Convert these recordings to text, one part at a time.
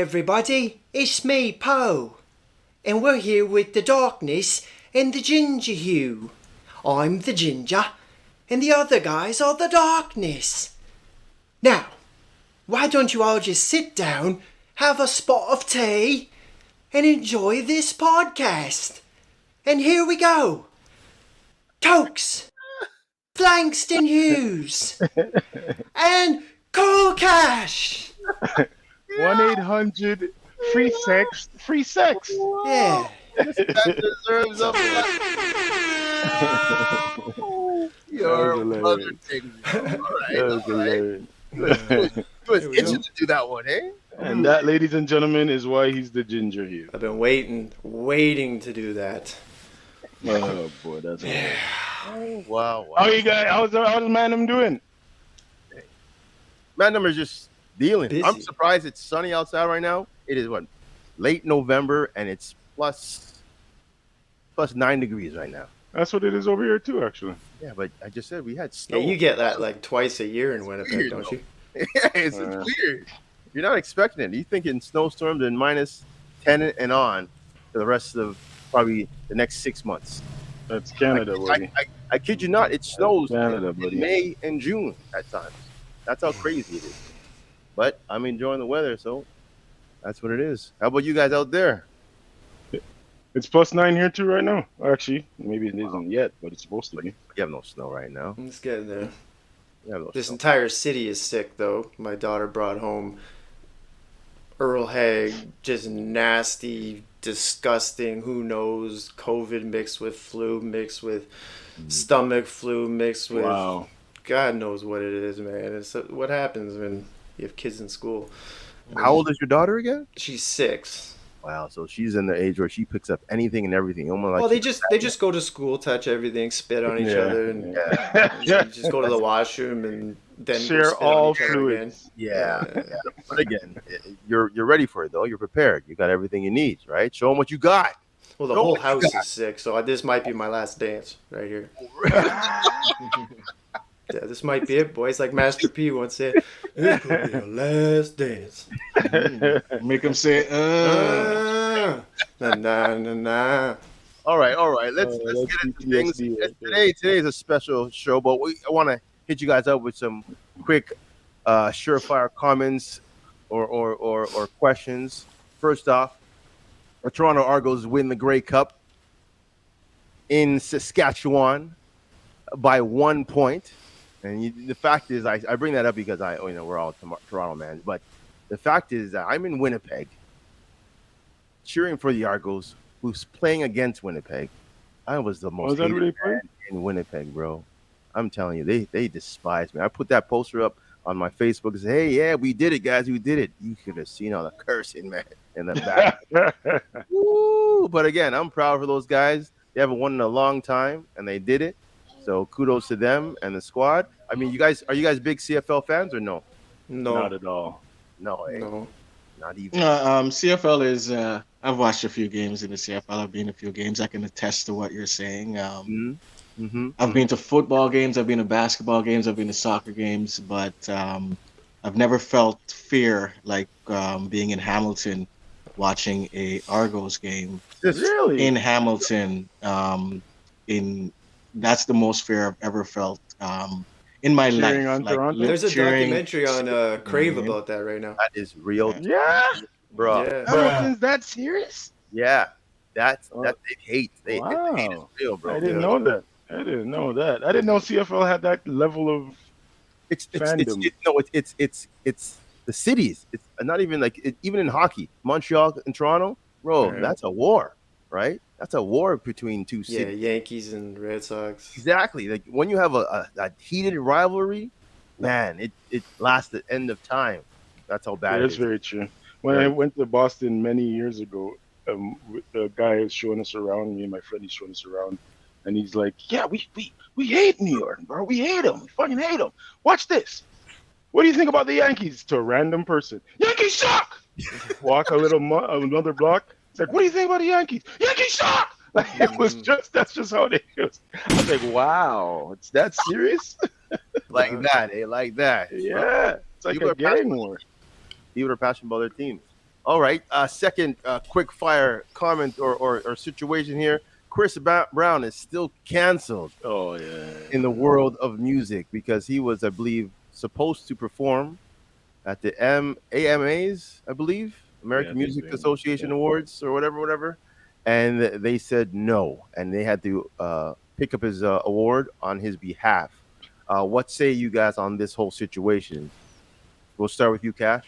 everybody, it's me, Poe, and we're here with the darkness and the ginger hue. I'm the ginger, and the other guys are the darkness. Now, why don't you all just sit down, have a spot of tea, and enjoy this podcast? And here we go. Tokes, Flankston Hughes, and Cool Cash. 1-800 free sex, free sex. Yeah. That deserves a Your mother thing. All right. It was itching to do that one, eh? And that, ladies and gentlemen, is why he's the ginger here. I've been waiting to do that. Oh boy, that's Wow. How you guys? How's Manum doing? Man, numbers just dealing. Busy. I'm surprised it's sunny outside right now. It is late November, and it's plus 9 degrees right now. That's what it is over here too, actually. Yeah, but I just said we had snow. Yeah, you get that like twice a year in Winnipeg, Weird, don't you? Yeah, it's weird. You're not expecting it. You think in snowstorms and minus 10 and on for the rest of probably the next 6 months. That's Canada, buddy. I kid you not, it snows Canada, in buddy. May and June at times. That's how crazy it is. But I'm enjoying the weather, so that's what it is. How about you guys out there? It's plus 9 here too right now. Actually, maybe it isn't yet, but it's supposed to be. You have no snow right now. It's getting there. You have no This snow. entire city is sick, though. My daughter brought home Earl Haig, just nasty, disgusting, who knows, COVID mixed with flu, mixed with stomach flu, mixed with Wow. God knows what it is, man. It's what happens when you have kids in school. How old is your daughter again? She's 6. Wow, so she's in the age where she picks up anything and everything. Almost like Well, they just go to school, touch everything, spit on each other, and just go to the washroom and then Share go spit on all each other fluids. Yeah. But again, you're ready for it though. You're prepared. You got everything you need, right? Show them what you got. Well, the Go whole what you house got. is sick, so this might be my last dance right here. Yeah, this might be it, boys. Like Master P once said, "This could be your last dance." Make them say, Na na na na. All right. Let's get into things. PTSD right Today is a special show, but I want to hit you guys up with some quick, surefire comments or questions. First off, the Toronto Argos win the Grey Cup in Saskatchewan by 1 point. And the fact is, I bring that up because we're all Toronto man, but the fact is that I'm in Winnipeg, cheering for the Argos, who's playing against Winnipeg. I was the most that hated really man in Winnipeg, bro. I'm telling you, they despise me. I put that poster up on my Facebook and said, "Hey, yeah, we did it, guys, we did it." You could have seen all the cursing, man, in the back. Woo! But again, I'm proud for those guys. They haven't won in a long time, and they did it. So kudos to them and the squad. I mean, are you guys big CFL fans or no? No, Not at all. No, no. not even. CFL is, I've watched a few games in the CFL. I've been to a few games. I can attest to what you're saying. Mm-hmm. I've been to football games. I've been to basketball games. I've been to soccer games. But I've never felt fear like being in Hamilton watching a Argos game. Really? In Hamilton, that's the most fear I've ever felt in my Cheering life. on Toronto? There's a cheering- documentary on Crave Mhm. about that right now. That is real, Yeah. bro. Yeah. Hamilton's that serious? Yeah, that Oh. they hate. They hate is Wow. real, bro. I didn't know that. I didn't know CFL had that level of. It's Fandom. it's the cities. It's not even even in hockey, Montreal and Toronto, bro. Yeah. That's a war, right? That's a war between two Yeah, cities. Yankees and Red Sox. Exactly. Like when you have a heated rivalry, man, it lasts the end of time. That's how bad it That's is. very true. When I went to Boston many years ago, the guy is showing us around. Me and my friend, he's showing us around, and he's like, "Yeah, we hate New York, bro. We hate them. We fucking hate them. Watch this. What do you think about the Yankees?" To a random person, "Yankees suck." Walk another block. It's like, "What do you think about the Yankees?" "Yankees suck." Like that's just how it is. I was like, "Wow, it's that serious?" Like that, like that. Yeah, it's like People a are gang passionate. war. People are passionate about their teams. All right. Second quick fire comment or situation here. Chris Brown is still canceled Oh yeah. in the world of music because he was, I believe, supposed to perform at the AMAs, I believe, Yeah, I American think Music they, Association yeah. Awards or whatever, and they said no, and they had to pick up his award on his behalf. What say you guys on this whole situation? We'll start with you, Cash.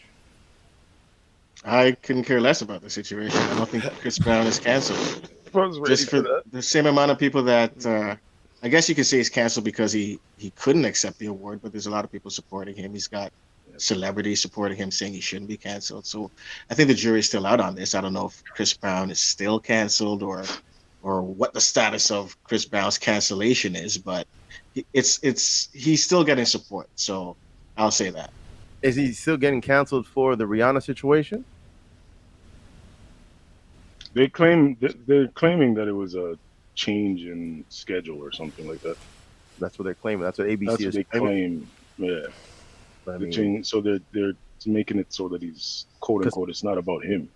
I couldn't care less about the situation. I don't think Chris Brown is canceled. I was ready Just for for that. the same amount of people that I guess you could say he's canceled because he couldn't accept the award, but there's a lot of people supporting him. He's got celebrities supporting him saying he shouldn't be canceled. So I think the jury's still out on this. I don't know if Chris Brown is still canceled or what the status of Chris Brown's cancellation is, but it's he's still getting support. So I'll say that. Is he still getting canceled for the Rihanna situation? They're claiming that it was a change in schedule or something like that. That's what they're claiming. That's what ABC That's what is they claiming. claim. Yeah. But I The mean, change, so they're making it so that he's quote unquote it's not about him.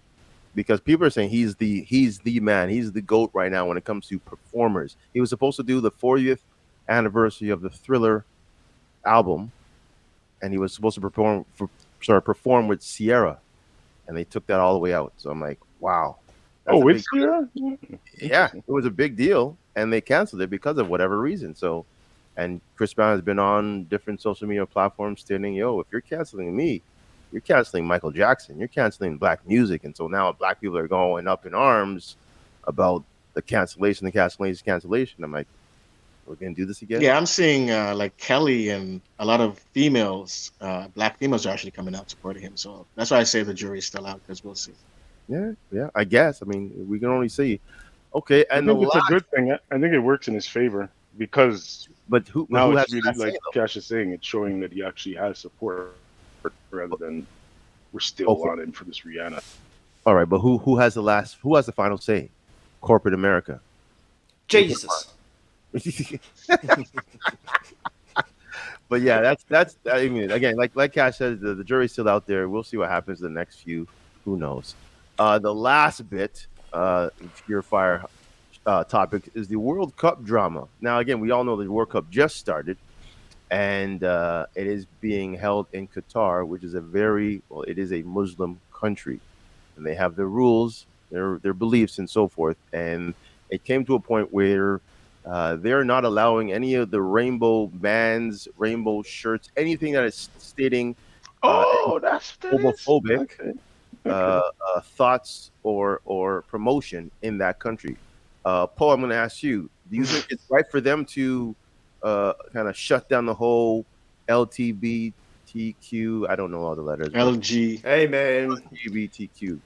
because people are saying he's the man, he's the GOAT right now when it comes to performers. He was supposed to do the 40th anniversary of the Thriller album, and he was supposed to perform with Sierra, and they took that all the way out. So I'm like, wow. That's a With big, Sierra? yeah, it was a big deal, and they canceled it because of whatever reason. So, and Chris Brown has been on different social media platforms stating, "Yo, if you're canceling me, you're canceling Michael Jackson, you're canceling black music." And so now black people are going up in arms about the cancellation. I'm like, we're gonna do this again? Yeah, I'm seeing like Kelly and a lot of females, black females, are actually coming out supporting him. So that's why I say the jury's still out because we'll see. Yeah. I guess. I mean, we can only see. Okay, I and the think it's a last, good thing. I think it works in his favor because but now who has it's the really last say like though? Cash is saying, it's showing that he actually has support rather than we're still Okay, on him for this Rihanna. all right, but who has the last? Who has the final say? Corporate America. Jesus. But yeah, that's. I mean, again, like Cash says, the jury's still out there. We'll see what happens the next few. Who knows? The last bit, your fire topic is the World Cup drama. Now, again, we all know the World Cup just started, and it is being held in Qatar, which is it is a Muslim country, and they have their rules, their beliefs, and so forth. And it came to a point where they're not allowing any of the rainbow bands, rainbow shirts, anything that is stating any Oh, that's what that is. homophobic Okay. Okay. thoughts or promotion in that country. Paul, I'm going to ask you: do you think it's right for them to kind of shut down the whole LGBTQ? I don't know all the letters, but LG. Hey man, LGBTQ.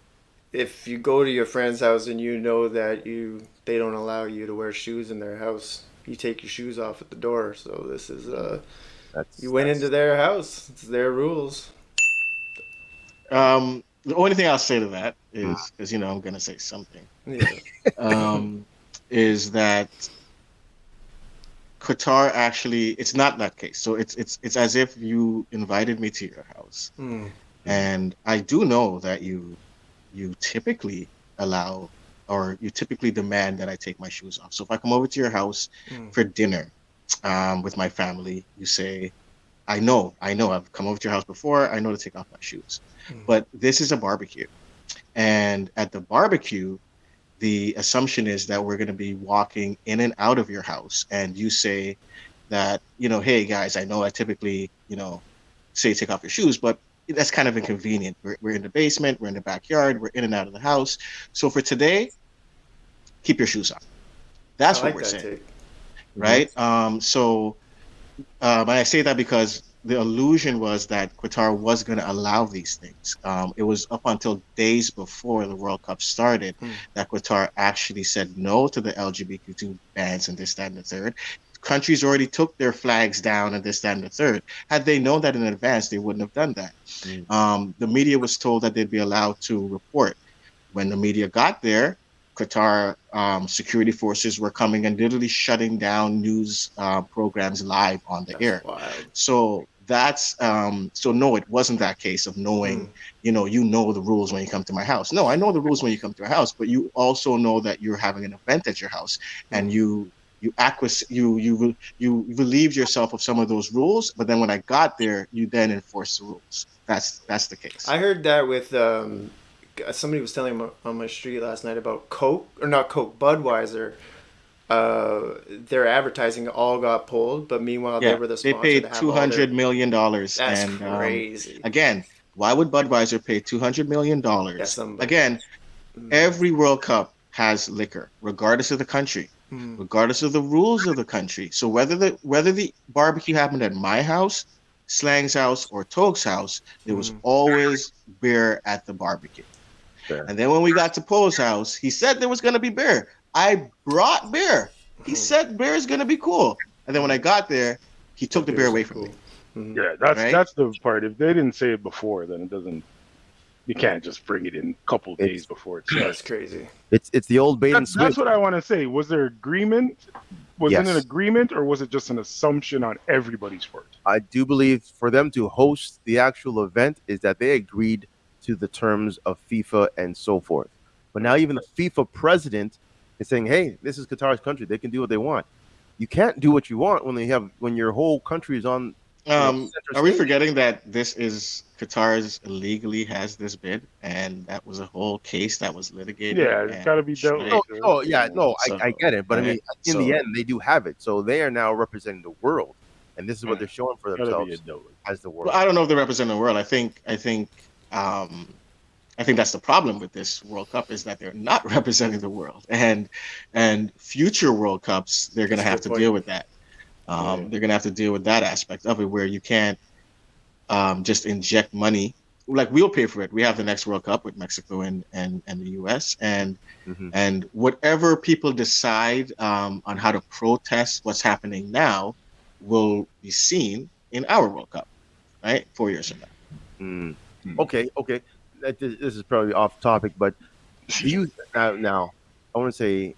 if you go to your friend's house and you know that they don't allow you to wear shoes in their house, you take your shoes off at the door. So this is you went into their house. It's their rules. The only thing I'll say to that is, because I'm gonna say something, Yeah. is that Qatar actually, it's not that case. So it's as if you invited me to your house, and I do know that you typically allow or you typically demand that I take my shoes off. So if I come over to your house for dinner with my family, you say, I know, I've come over to your house before. I know to take off my shoes. But this is a barbecue. And at the barbecue, the assumption is that we're going to be walking in and out of your house. And you say that, hey guys, I know I typically, say take off your shoes, but that's kind of inconvenient. We're in the basement, we're in the backyard, we're in and out of the house. So for today, keep your shoes on. That's I what like we're that saying. take. Right? And I say that because the illusion was that Qatar was going to allow these things. It was up until days before the World Cup started that Qatar actually said no to the LGBTQ bans and this, that, and the third. Countries already took their flags down and this, that, and the third. Had they known that in advance, they wouldn't have done that. The media was told that they'd be allowed to report. When the media got there, Qatar security forces were coming and literally shutting down news programs live on the That's air. wild. So that's so no, it wasn't that case of knowing, you know the rules when you come to my house. No, I know the rules when you come to my house, but you also know that you're having an event at your house, and you relieved yourself of some of those rules, but then when I got there, you then enforce the rules. That's the case. I heard that with somebody was telling me on my street last night about Coke, or not Coke, Budweiser. Their advertising all got pulled, but meanwhile they were the they sponsor paid to have $200 million. That's And crazy. again, why would Budweiser pay $200 million? Again, every World Cup has liquor, regardless of the country, regardless of the rules of the country. So whether the barbecue happened at my house, Slang's house, or Toke's house, there was always beer at the barbecue. Fair. And then when we got to Poe's house, he said there was going to be beer. I brought beer. He said beer is going to be cool. And then when I got there, he took the beer away from me. Yeah, that's the part. If they didn't say it before, then it doesn't. You can't just bring it in a couple days before it starts. That's crazy. It's the old bait and switch. That's what I want to say. Was there agreement? Was it an agreement, or was it just an assumption on everybody's part? I do believe for them to host the actual event is that they agreed to the terms of FIFA and so forth. But now even the FIFA president is saying, "Hey, this is Qatar's country. They can do what they want." You can't do what you want when your whole country is on. Are we forgetting that this is Qatar's illegally has this bid, and that was a whole case that was litigated? Yeah, it's got to be dealt with. I get it, but I mean, in the end, they do have it, so they are now representing the world, and this is what they're showing for themselves as the world. Well, I don't know if they represent the world. I think that's the problem with this World Cup is that they're not representing the world, and future World Cups they're going to have to deal with that. They're going to have to deal with that aspect of it where you can't just inject money. Like we'll pay for it. We have the next World Cup with Mexico and the US and whatever people decide on how to protest what's happening now will be seen in our World Cup, right? 4 years from now. Okay. This is probably off topic, but do you now I want to say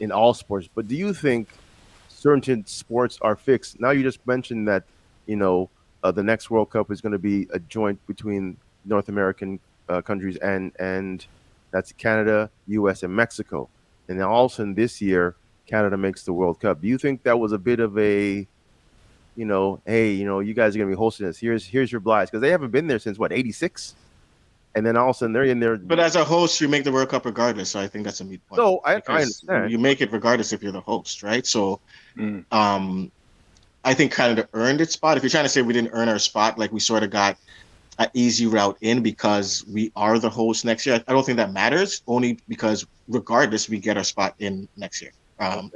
in all sports, but do you think certain sports are fixed? Now you just mentioned that the next World Cup is going to be a joint between North American countries and that's Canada, U.S. and Mexico, and then all of a sudden this year Canada makes the World Cup. Do you think that was a bit of a hey, you guys are going to be hosting this. Here's your blights, because they haven't been there since what, 86? And then all of a sudden they're in there. But as a host, you make the World Cup regardless. So I think that's a moot point. No, I understand. You make it regardless if you're the host, right? So I think Canada earned its spot. If you're trying to say we didn't earn our spot, like we sort of got an easy route in because we are the host next year, I don't think that matters, only because regardless, we get our spot in next year,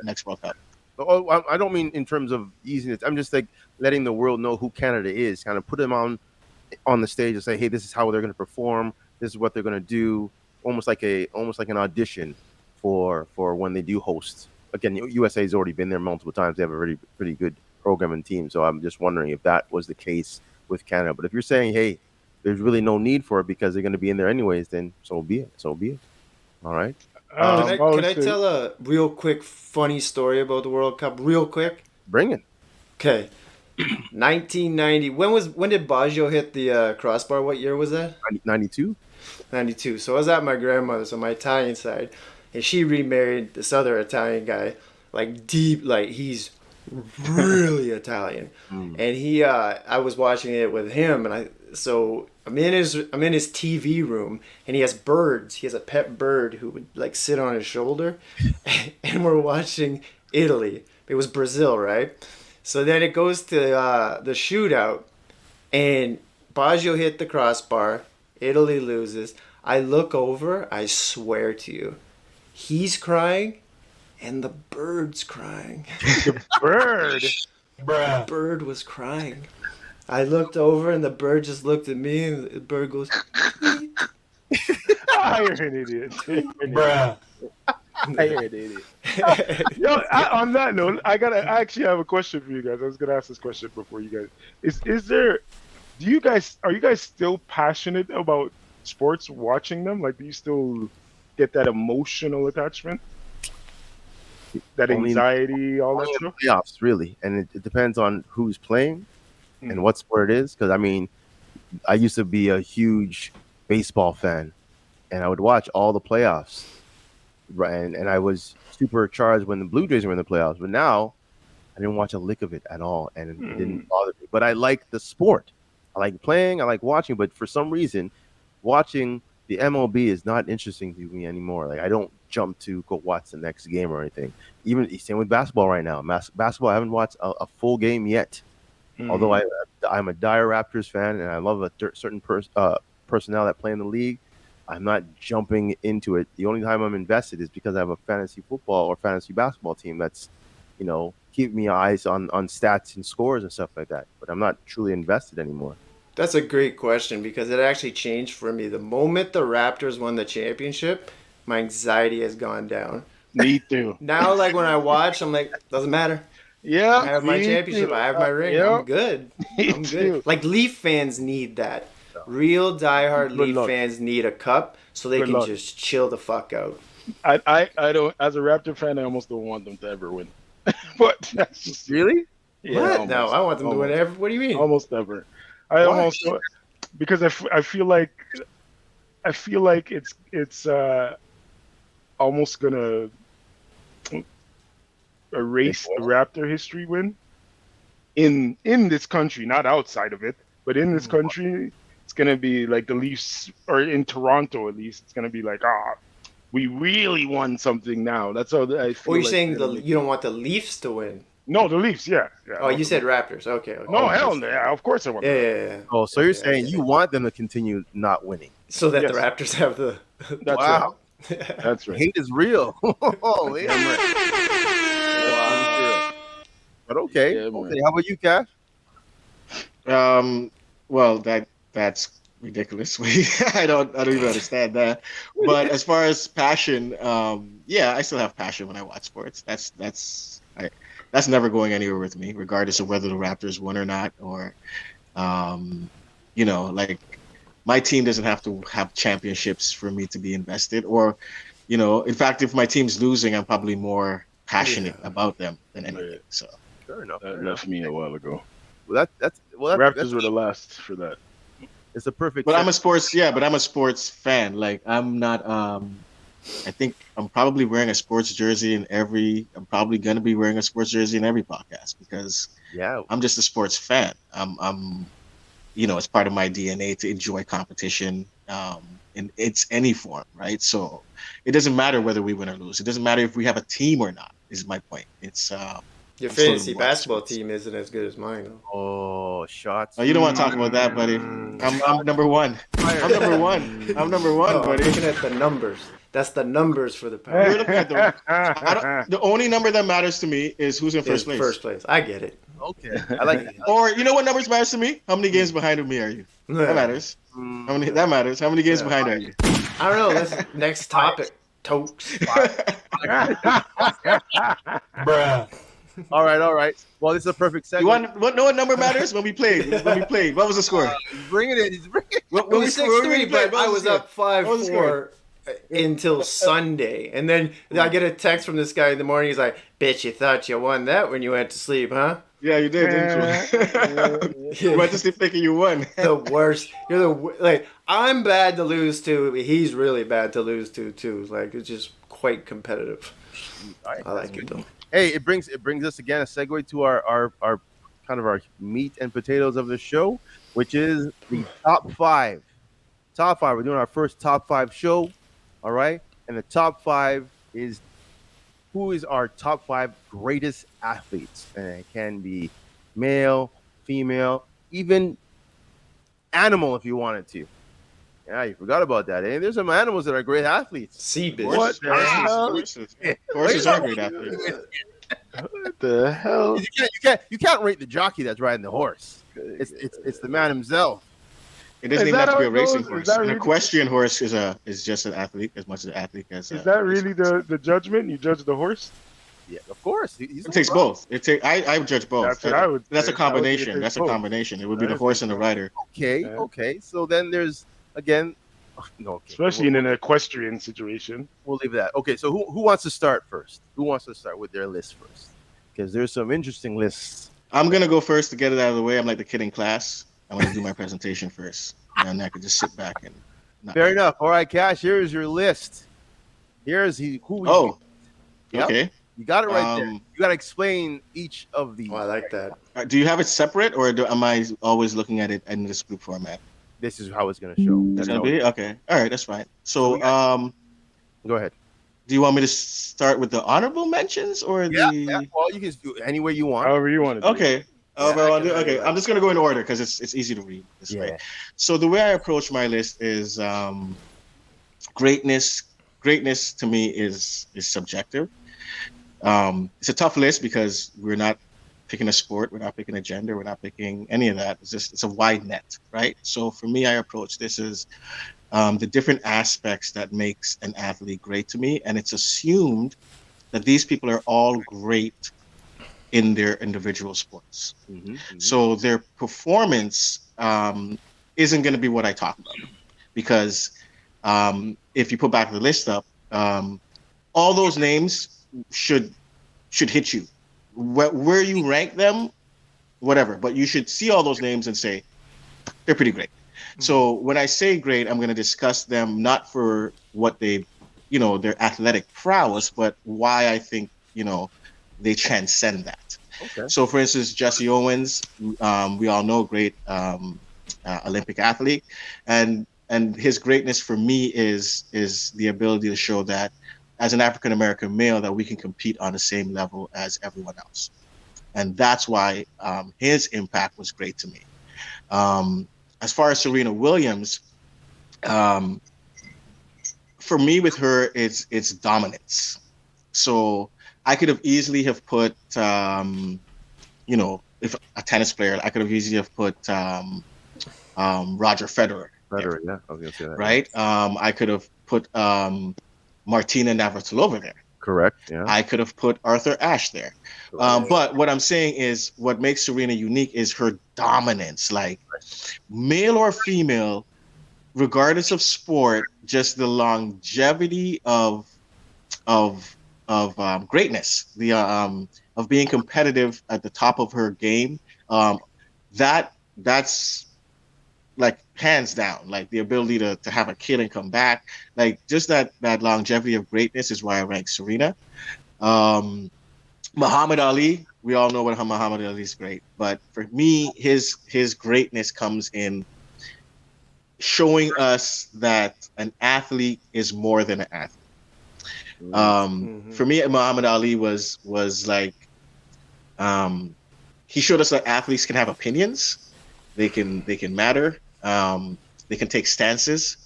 next World Cup. Oh, I don't mean in terms of easiness. I'm just like letting the world know who Canada is, kind of put them on the stage and say, hey, this is how they're going to perform. This is what they're going to do. Almost like an audition for when they do host. Again, USA has already been there multiple times. They have a pretty good programming team. So I'm just wondering if that was the case with Canada. But if you're saying, hey, there's really no need for it because they're going to be in there anyways, then so be it. All right. Can I tell a real quick funny story about the World Cup? Real quick. Bring it. Okay. 1990. When did Baggio hit the crossbar? What year was that? 92. 92. So I was at my grandmother's on my Italian side, and she remarried this other Italian guy, like deep, like he's really Italian. And he, I was watching it with him, and I'm in his TV room, and he has birds. He has a pet bird who would like sit on his shoulder, and we're watching Italy. It was Brazil, right? So then it goes to the shootout, and Baggio hit the crossbar. Italy loses. I look over. I swear to you, he's crying, and the bird's crying. The bird? The bird was crying. I looked over, and the bird just looked at me, and the bird goes, you're an idiot. Bruh. You're an idiot. On that note, I actually have a question for you guys. I was gonna ask this question before you guys. Are you guys still passionate about sports, watching them? Like, do you still get that emotional attachment? That anxiety, all that stuff? Playoffs, really. And it depends on who's playing. and what sport it is. Because I mean, I used to be a huge baseball fan, and I would watch all the playoffs, right? And I was super charged when the Blue Jays were in the playoffs. But now, I didn't watch a lick of it at all, and it didn't bother me. But I like the sport. I like playing. I like watching. But for some reason, watching the MLB is not interesting to me anymore. Like I don't jump to go watch the next game or anything. Even same with basketball right now. Basketball, I haven't watched a full game yet. Although I'm a dire Raptors fan and I love a certain personnel that play in the league, I'm not jumping into it. The only time I'm invested is because I have a fantasy football or fantasy basketball team that's, keep me eyes on stats and scores and stuff like that. But I'm not truly invested anymore. That's a great question because it actually changed for me. The moment the Raptors won the championship, my anxiety has gone down. Me too. Now, like when I watch, I'm like, doesn't matter. Yeah, I have my championship. Too. I have my ring. Yep. I'm good. I'm good. Like Leaf fans need that. Real diehard Leaf fans need a cup so they can just chill the fuck out. I don't. As a Raptor fan, I almost don't want them to ever win. But that's just really. Yeah, what? Almost, no, I want them to win ever. What do you mean? Almost ever. Because I feel like it's almost gonna erase the Raptor history win in this country, not outside of it, but in this country, it's gonna be like the Leafs, or in Toronto at least, it's gonna be like, we really won something now. That's how I feel. You're saying you don't want the Leafs to win? No, the Leafs, yeah. Oh, you said Raptors. Okay. No, hell no. Yeah, of course I want. Yeah. Oh, so you're saying you want them to continue not winning, so that the Raptors have the. That's wow. Right. That's right. Hate is real. Oh, yeah. Wow. But okay. Yeah, okay. How about you, Cash? Well, that's ridiculous. I don't even understand that. But as far as passion, yeah, I still have passion when I watch sports. That's never going anywhere with me, regardless of whether the Raptors won or not, or like my team doesn't have to have championships for me to be invested, or in fact, if my team's losing, I'm probably more passionate about them than anything. So fair enough. That left me a while ago. Raptors were the last for that. It's a perfect. But I'm a sports fan. Like I'm not. I think I'm probably wearing a sports jersey I'm probably gonna be wearing a sports jersey in every podcast because I'm just a sports fan. I'm it's part of my DNA to enjoy competition in its any form, right? So it doesn't matter whether we win or lose. It doesn't matter if we have a team or not. Is my point. It's your fantasy basketball team isn't as good as mine. Oh, shots! Oh, you don't want to talk about that, buddy. I'm number one. I'm number one. I'm number one, buddy. I'm looking at the numbers. That's the numbers for the power. The only number that matters to me is who's in first place. First place. I get it. Okay. I like it. Or you know what numbers matters to me? How many games behind me are you? That matters. That matters. How many games behind are you? I don't know. That's next topic. Tokes. Bruh. All right. Well, this is a perfect segment. You know what number matters? When we played. What was the score? Bring it in. It was 6-3, but I was up 5-4 until Sunday. And then I get a text from this guy in the morning. He's like, bitch, you thought you won that when you went to sleep, huh? Yeah, you did, didn't you? You went to sleep thinking you won. The worst. I'm bad to lose to. He's really bad to lose to, too. Like, it's just quite competitive. I like it, though. Hey, it brings us again a segue to our kind of our meat and potatoes of the show, which is the top five. Top five. We're doing our first top five show. All right. And the top five is who is our top five greatest athletes. And it can be male, female, even animal if you wanted to. Yeah, you forgot about that. Eh? There's some animals that are great athletes. Sea bitch. What? Horses are great athletes. What the hell? You can't rate the jockey that's riding the horse. It's the man himself. It doesn't even have to be a racing horse. An equestrian horse is just an athlete as much as an athlete as. Is that really the judgment? You judge the horse? Yeah, of course. It takes both. I would judge both. That's what I would. That's a combination. That's a combination. It would be the horse and the rider. Okay. So then there's again. No, okay. Especially in an equestrian situation. We'll leave that. Okay, so who wants to start first? Who wants to start with their list first? Because there's some interesting lists I'm gonna go first to get it out of the way. I'm like the kid in class. I'm gonna do my presentation first, and then I could just sit back and not Fair pay enough. All right, Cash. Here's your list. Here's who we. Oh, Yep. okay. You got it right there. You got to explain each of these. Oh, I like that. Do you have it separate, or am I always looking at it in this group format? This is how it's going to show. It's That's gonna how be okay. All right, that's fine. So, Go ahead. do you want me to start with the honorable mentions or Yeah. Well, you can do it any way you want. However you want to do it. Okay. Okay. I'm just gonna go in order because it's easy to read this way. So the way I approach my list is greatness. Greatness to me is subjective. It's a tough list because we're not picking a sport, we're not picking a gender, we're not picking any of that. It's a wide net, right? So for me, I approach this as the different aspects that makes an athlete great to me, and it's assumed that these people are all great in their individual sports. So their performance isn't going to be what I talk about, because if you put back the list up, all those names should hit you. Where you rank them, whatever, but you should see all those names and say they're pretty great. So when I say great, I'm going to discuss them not for what they, their athletic prowess, but why I think, they transcend that. Okay. So for instance, Jesse Owens, we all know, great Olympic athlete, and his greatness for me is the ability to show that as an African American male that we can compete on the same level as everyone else, and that's why his impact was great to me. As far as Serena Williams, for me with her, it's dominance. So I could have easily have put, if a tennis player, I could have easily have put Roger Federer. Federer, yeah, I was gonna say that. Right. I could have put Martina Navratilova there. Correct. Yeah. I could have put Arthur Ashe there. But what I'm saying is what makes Serena unique is her dominance, like male or female, regardless of sport, just the longevity of greatness, the of being competitive at the top of her game. That's like hands down, like the ability to have a kid and come back, like just that longevity of greatness is why I rank Serena. Muhammad Ali, we all know what Muhammad Ali is great, but for me, his greatness comes in showing us that an athlete is more than an athlete. For me, Muhammad Ali was like, he showed us that athletes can have opinions, they can matter, they can take stances,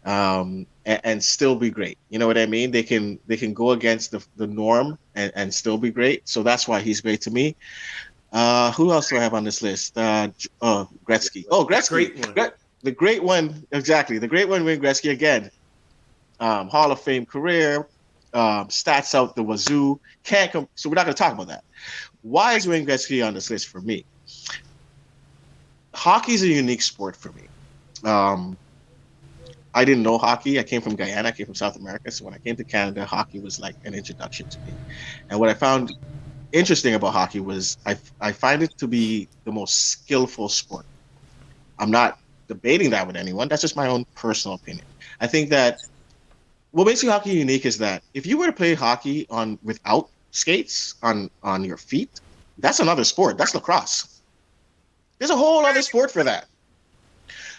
and still be great. You know what I mean? They can go against the norm and still be great. So that's why he's great to me. Who else do I have on this list? Gretzky. Oh, Gretzky. The great one, exactly. The great one, Wayne Gretzky, again. Hall of Fame career, stats out the wazoo. So we're not going to talk about that. Why is Wayne Gretzky on this list for me? Hockey is a unique sport for me. I didn't know hockey. I came from Guyana. I came from South America. So when I came to Canada, hockey was like an introduction to me. And what I found interesting about hockey was I find it to be the most skillful sport. I'm not debating that with anyone. That's just my own personal opinion. I think that what makes hockey unique is that if you were to play hockey without skates on your feet, that's another sport. That's lacrosse. There's a whole other sport for that.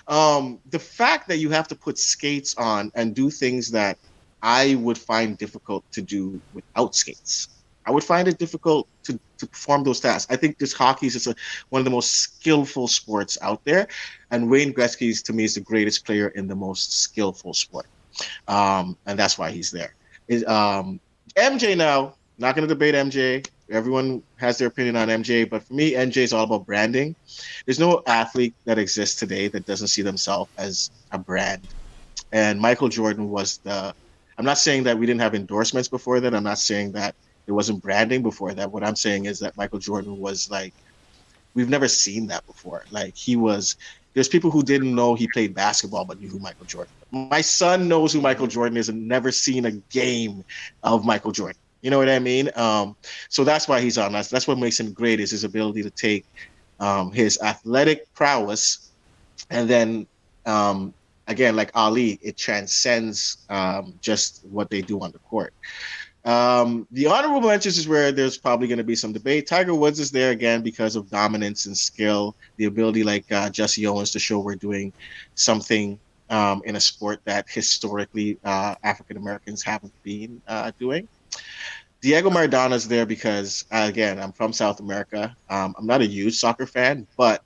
The fact that you have to put skates on and do things that I would find difficult to do without skates. I would find it difficult to perform those tasks. I think this hockey is just one of the most skillful sports out there. And Wayne Gretzky, to me, is the greatest player in the most skillful sport. And that's why he's there. MJ now, not going to debate MJ. Everyone has their opinion on MJ, but for me, MJ is all about branding. There's no athlete that exists today that doesn't see themselves as a brand. And Michael Jordan was I'm not saying that we didn't have endorsements before that. I'm not saying that there wasn't branding before that. What I'm saying is that Michael Jordan was like, we've never seen that before. Like there's people who didn't know he played basketball but knew who Michael Jordan was. My son knows who Michael Jordan is and never seen a game of Michael Jordan. You know what I mean? So that's why he's on. That's what makes him great, is his ability to take his athletic prowess, and then again, like Ali, it transcends just what they do on the court. The honorable mentions is where there's probably going to be some debate. Tiger Woods is there again because of dominance and skill, the ability, like Jesse Owens, to show we're doing something in a sport that historically African Americans haven't been doing. Diego Maradona is there because, again, I'm from South America. I'm not a huge soccer fan, but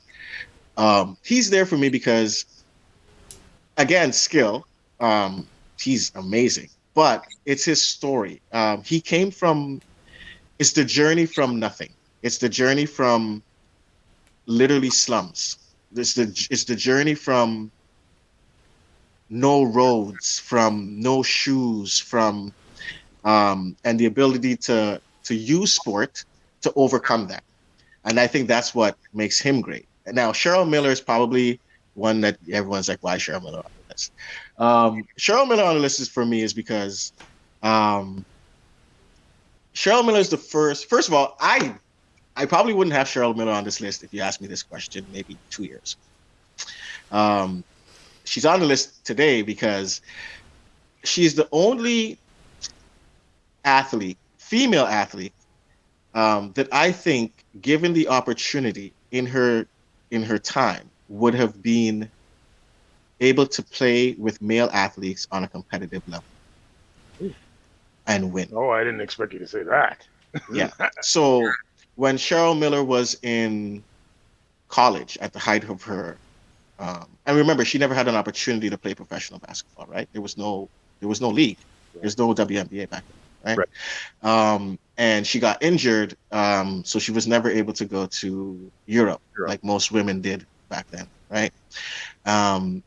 he's there for me because, again, skill. He's amazing, but it's his story. He came from. It's the journey from nothing. It's the journey from literally slums. It's the journey from no roads, from no shoes, from and the ability to use sport to overcome that. And I think that's what makes him great. And now Cheryl Miller is probably one that everyone's like, why Cheryl Miller on the list? Cheryl Miller on the list is for me is because Cheryl Miller is the first. First of all, I probably wouldn't have Cheryl Miller on this list if you asked me this question maybe 2 years. She's on the list today because she's the only athlete, female athlete, that I think, given the opportunity in her time, would have been able to play with male athletes on a competitive level and win. Oh, I didn't expect you to say that. Yeah. So when Cheryl Miller was in college at the height of her, and remember, she never had an opportunity to play professional basketball, right? There was no league. There's no WNBA back then, right? And she got injured, so she was never able to go to Europe like most women did back then, right? And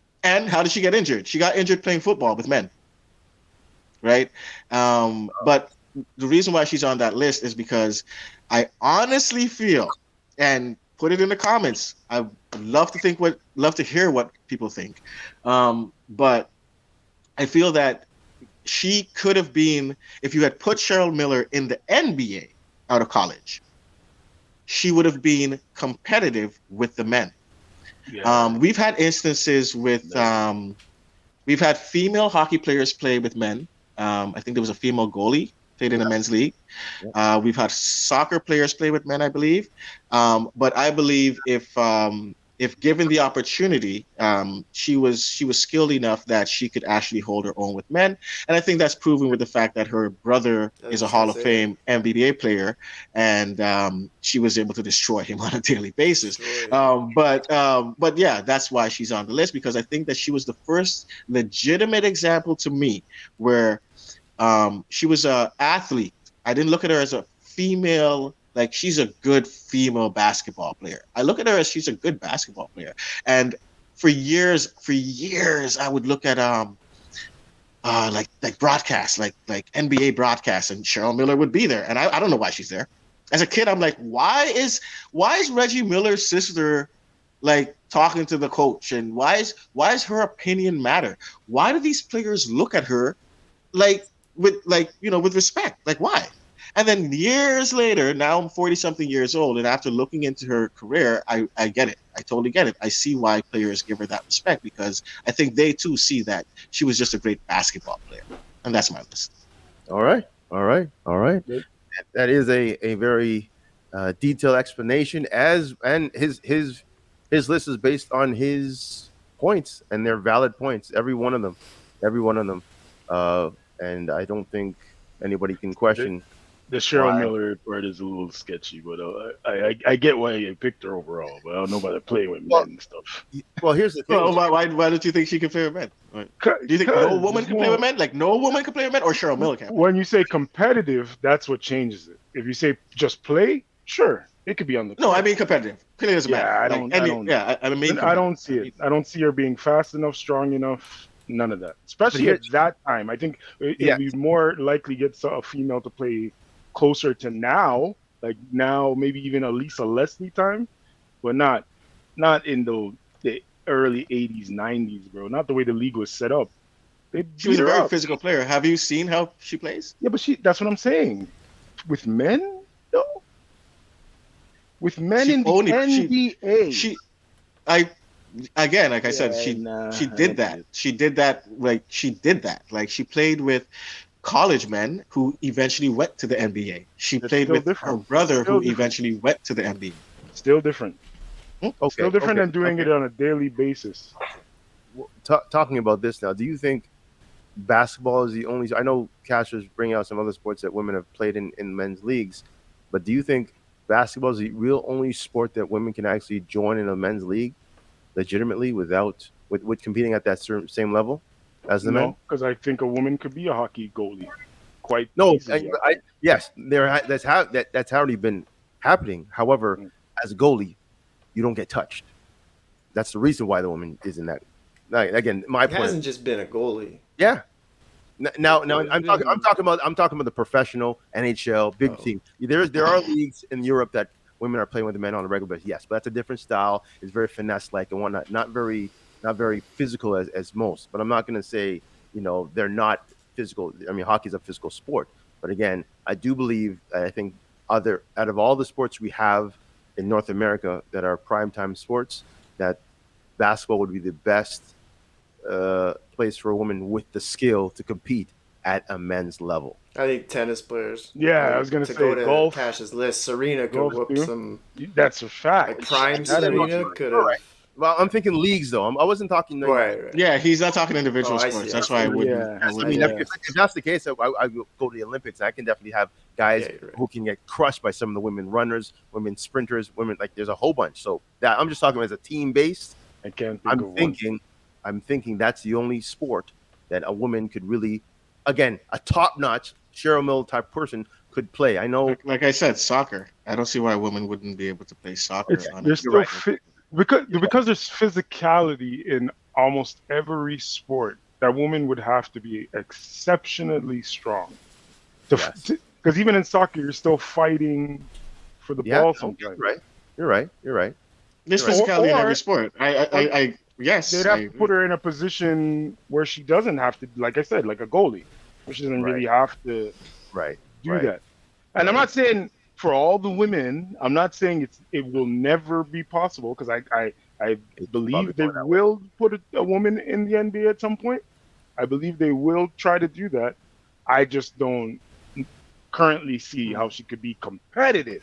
how did she get injured? She got injured playing football with men, right? But the reason why she's on that list is because I honestly feel, and put it in the comments, I would love to hear what people think. But I feel that she could have been, if you had put Cheryl Miller in the NBA out of college, she would have been competitive with the men. Yeah. We've had instances with, we've had female hockey players play with men. I think there was a female goalie played in the men's league. We've had soccer players play with men, I believe. But I believe if given the opportunity, she was skilled enough that she could actually hold her own with men. And I think that's proven with the fact that her brother is a Hall of Fame NBA player, and she was able to destroy him on a daily basis. But yeah, that's why she's on the list, because I think that she was the first legitimate example to me where she was an athlete. I didn't look at her as a female, like she's a good female basketball player. I look at her as she's a good basketball player. And for years, I would look at like broadcasts, like NBA broadcasts, and Cheryl Miller would be there. And I don't know why she's there. As a kid, I'm like, why is Reggie Miller's sister like talking to the coach, and why is her opinion matter? Why do these players look at her with respect? Like, why? And then years later, now I'm 40-something years old, and after looking into her career, I get it. I totally get it. I see why players give her that respect, because I think they too see that she was just a great basketball player. And that's my list. All right. Good. That is a very detailed explanation, and his list is based on his points, and they're valid points, every one of them. And I don't think anybody can question. The Cheryl Miller part is a little sketchy, but I get why you picked her overall. But I don't know about playing with men and stuff. Well, here's the thing. Well, why don't you think she can play with men? Do you think no woman can play with men? Like no woman can play with men, or Cheryl Miller can? When you say competitive, that's what changes it. If you say just play, sure, it could be on the. No, I mean competitive. Play doesn't matter. I don't see it. I don't see her being fast enough, strong enough. None of that. Especially at that time. I think we more likely get a female to play closer to now, like now, maybe even at least a Leslie time, but not in the early 80s, 90s, bro. Not the way the league was set up. They was beat a her very up. physical player. Have you seen how she plays? Yeah, but that's what I'm saying. With men, though. With men in the NBA. I again, like I said, Yeah, she nah, she I did don't see that. it. She did that. Like she played with college men who eventually went to the NBA. She It's played still with her different. brother Still who different. eventually went to the NBA. Still different. Still Okay, different okay, than doing it okay. on a daily basis. Talking about this now, do you think basketball is the only? I know Castro's bringing out some other sports that women have played in men's leagues, but do you think basketball is the real only sport that women can actually join in a men's league legitimately with competing at that same level as the men? No, because I think a woman could be a hockey goalie quite No, easily. yes, that's already been happening. However, Mm. as a goalie, you don't get touched. That's the reason why the woman is in that. Like, again, my It point. hasn't just been a goalie. Yeah. Now There's I'm been- talking about the professional NHL big Oh. team. There are leagues in Europe that women are playing with the men on a regular basis. Yes, but that's a different style. It's very finesse like and whatnot. Not very physical as most. But I'm not going to say they're not physical. I mean, hockey is a physical sport. But again, I do believe I think out of all the sports we have in North America that are primetime sports, that basketball would be the best place for a woman with the skill to compete at a men's level. I think tennis players. Yeah, I was gonna to say go to golf. Cash's list. Serena could Golf whoop too. some. That's a fact. Like prime That I would Serena do. could All have. right. Well, I'm thinking leagues though. I wasn't talking. Right. Yeah, he's not talking individual Oh, I sports. see, That's I why I see. wouldn't. Yeah. I I wouldn't mean, Yeah. if that's the case, I go to the Olympics. I can definitely have guys Yeah, you're right. who can get crushed by some of the women runners, women sprinters, women like there's a whole bunch. So that I'm just talking as a team based. I can't think of one. I'm thinking that's the only sport that a woman could really, again, a top notch Cheryl Miller type person could play. I know. like I said, soccer. I don't see why women wouldn't be able to play soccer. There's still because there's physicality in almost every sport. That woman would have to be exceptionally strong. Yes. Because even in soccer, you're still fighting for the ball sometimes. You're right. There's Right. physicality in Or- every sport. Yes. They'd have to put her in a position where she doesn't have to, like I said, like a goalie, where she doesn't really have to Right. do that. And I'm not saying for all the women, I'm not saying it will never be possible because I believe they will put a woman in the NBA at some point. I believe they will try to do that. I just don't currently see how she could be competitive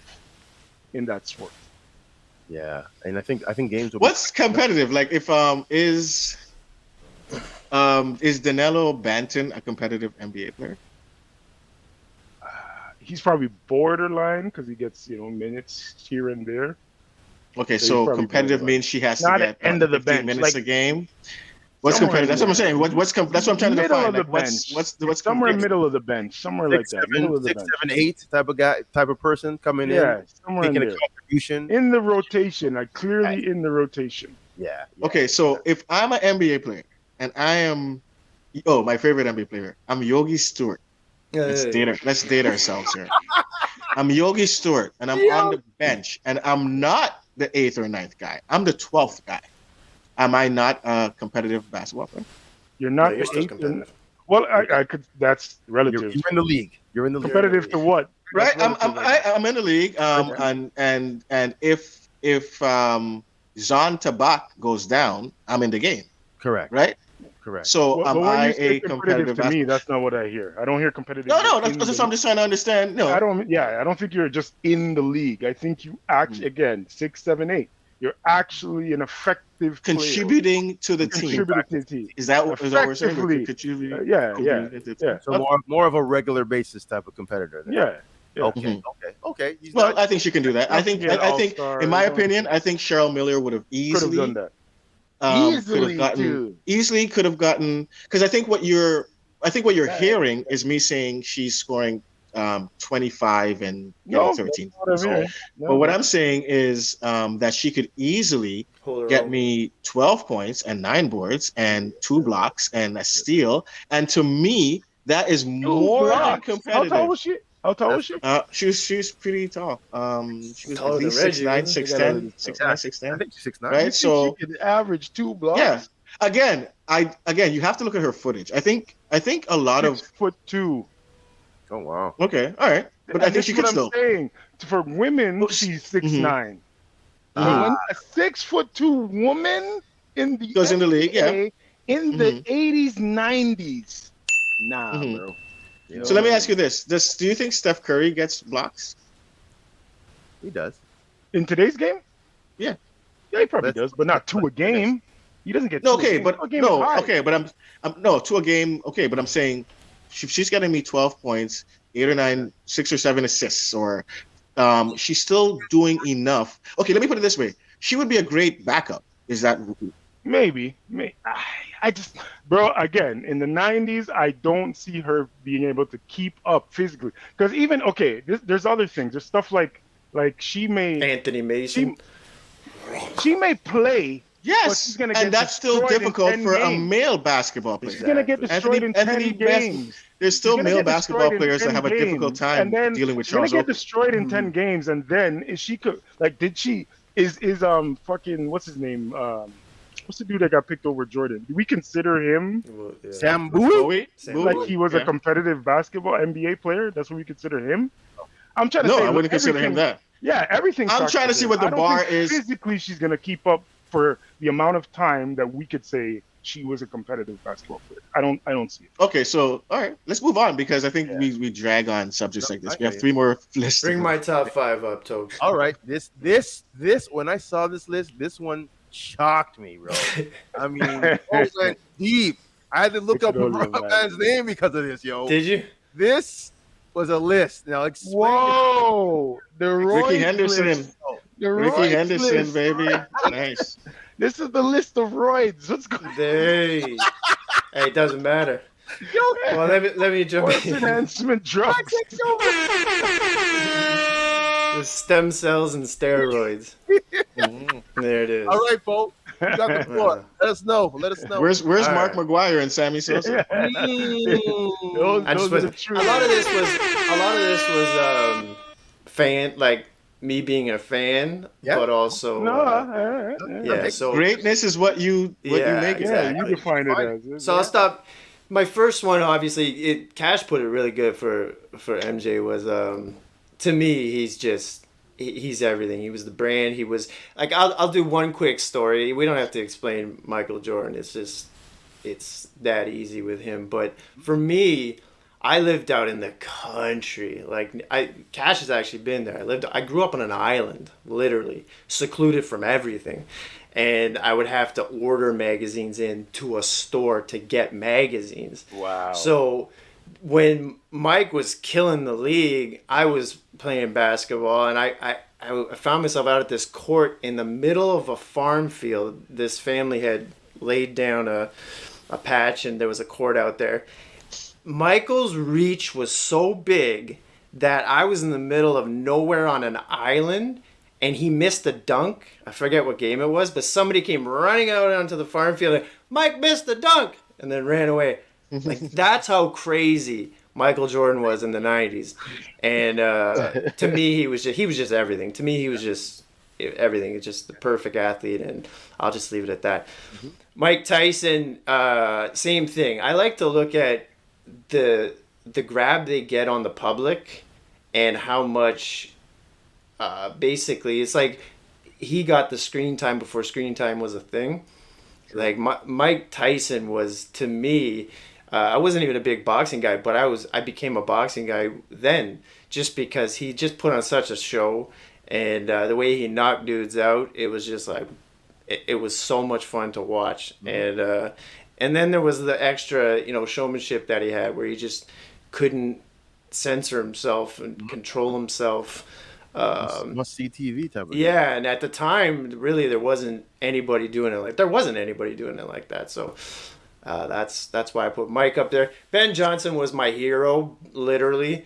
in that sport. Yeah, and I think games. What's competitive? Like if is Danilo Banton a competitive NBA player? He's probably borderline because he gets minutes here and there. Okay, So so he's probably competitive borderline. means she has Not to at get end of the 15 bench, minutes like a game. What's somewhere competitive? That's what I'm saying. That's what I'm trying to middle define. of the Like bench. what's somewhere competitive? middle of the bench, somewhere like that. Middle of the 6, bench. 7, 8 type of person coming Yeah, in, somewhere in making a there. contribution. In the rotation, like clearly in the rotation. Yeah. Okay, so if I'm an NBA player and I am, my favorite NBA player, I'm Yogi Stewart. Let's date ourselves here. I'm Yogi Stewart, and I'm on the bench, and I'm not the 8th or 9th guy. I'm the 12th guy. Am I not a competitive basketball player? You're not No, you're the still 8th. competitive. Well, I could. That's relative. You're in the league. You're in the league. Competitive to what? Right, That's relative, I guess. I'm in the league. And if Jean Tabak goes down, I'm in the game. Correct. Right. Correct. So But am when I you say a competitive to me, basketball? that's not what I hear. I don't hear competitive. No, that's what I'm just trying to understand. No, I don't. Yeah, I don't think you're just in the league. I think you actually, again, 6, 7, 8. You're actually an effective contributing to the team. Contributing to the team. Is that what we're saying? Effectively. Yeah. So more of a regular basis type of competitor. Then. Yeah. Okay. Well, I think she can do that. I think, in my opinion, I think Cheryl Miller would have easily done that. Easily could have gotten, because I think what you're hearing is me saying she's scoring 25 and 13. But what I'm saying is that she could easily get me 12 points and 9 boards and 2 blocks and a steal. And to me, that is more than competitive. How tall was she? She was pretty tall. She was taller at least than Reggie, 6'9", 6'10", 6'9", 6'10". I think she's 6'9". Right, so she could average 2 blocks. Yeah, again, you have to look at her footage. I think a lot of 6'2". Oh wow. okay, all right, but I And think this she is could what still. I'm saying. For women, Oh, she's mhm. 6'9". Mhm. When a 6'2" woman in the Goes in the league, yeah. NBA in the Mhm. 80s, 90s, nah, Mhm. bro. Yeah. So let me ask you this: do you think Steph Curry gets blocks? He does. In today's game, Yeah. yeah, he probably Let's- does, but not two a I guess. game. He doesn't get No, two a okay, game. but Two a game is no, high. okay, but I'm no to a game. Okay, but I'm saying she's getting me 12 points, 8 or 9, 6 or 7 assists, or she's still doing enough. Okay, let me put it this way: she would be a great backup. Is that Maybe. I just, bro, again, in the 90s, I don't see her being able to keep up physically. Because even, okay, there's other things. There's stuff like she may Anthony Mason. she may play, but she's yes? gonna And get that's still destroyed in difficult 10 for a games. male basketball player. She's gonna get destroyed in 10 games. There's She's still gonna male get basketball destroyed in players that 10 have a difficult games, and time then dealing with she's gonna Charles get Oakley. destroyed in 10 games, and then is she could like did she is fucking what's his name what's the dude that got picked over Jordan? Do we consider him Well, yeah. Sam Bowie? Bowie? Sam like Bowie. he was a Yeah. competitive basketball NBA player? That's what we consider him. I'm trying to No, say I wouldn't consider him everything- that. Yeah, everything. I'm trying to see what the I don't bar think is. physically she's gonna keep up for the amount of time that we could say she was a competitive basketball player. I don't see it. Okay, so all right, let's move on because I think Yeah. we drag on subjects No, like this. I We have hear you. 3 more lists. to Bring go. my top 5 up, Tobes. All right. This when I saw this list, this one shocked me, bro. I mean, it went deep. I had to look up Look at all a of man's name because of this, yo. Did you? This was a list. Now explain Whoa, the Ricky Royce Henderson. list. The Ricky Royce Henderson, list. baby. Nice. This is the list of Royds. What's going on? Hey, it doesn't matter. Yo, Well, let me jump Force in. enhancement drugs. The stem cells and steroids. There it is. all right, folks. You got the floor. Let us know. Let us know. Where's All Mark right. McGuire and Sammy Sosa? Those I just are was the truth. a lot of this was fan, like me being a fan, Yeah. but also No, all right. yeah. So Greatness is what you Yeah, make it. Yeah, exactly. you define it as. So I'll stop. My first one, obviously, Cash put it really good for MJ was to me he's everything. He was the brand. He was like I'll do one quick story. We don't have to explain Michael Jordan. It's that easy with him. But for me, I lived out in the country. Like Cash has actually been there. I grew up on an island, literally secluded from everything. And I would have to order magazines into a store to get magazines. Wow. So when Mike was killing the league, I was playing basketball, and I found myself out at this court in the middle of a farm field. This family had laid down a patch, and there was a court out there. Michael's reach was so big that I was in the middle of nowhere on an island, and he missed a dunk. I forget what game it was, but somebody came running out onto the farm field and, Mike missed the dunk, and then ran away. Like, that's how crazy Michael Jordan was in the 90s. And to me, he was just everything. To me, he was just everything. It's just the perfect athlete, and I'll just leave it at that. Mm-hmm. Mike Tyson, same thing. I like to look at the grab they get on the public and how much basically it's like he got the screen time before screen time was a thing. Like Mike Tyson was, to me, I wasn't even a big boxing guy, but I became a boxing guy then just because he just put on such a show, and the way he knocked dudes out, it was just like it was so much fun to watch. Mm-hmm. And then there was the extra, showmanship that he had, where he just couldn't censor himself and control himself. Must see TV type of yeah, and at the time, really, there wasn't anybody doing it like that. So that's why I put Mike up there. Ben Johnson was my hero, literally,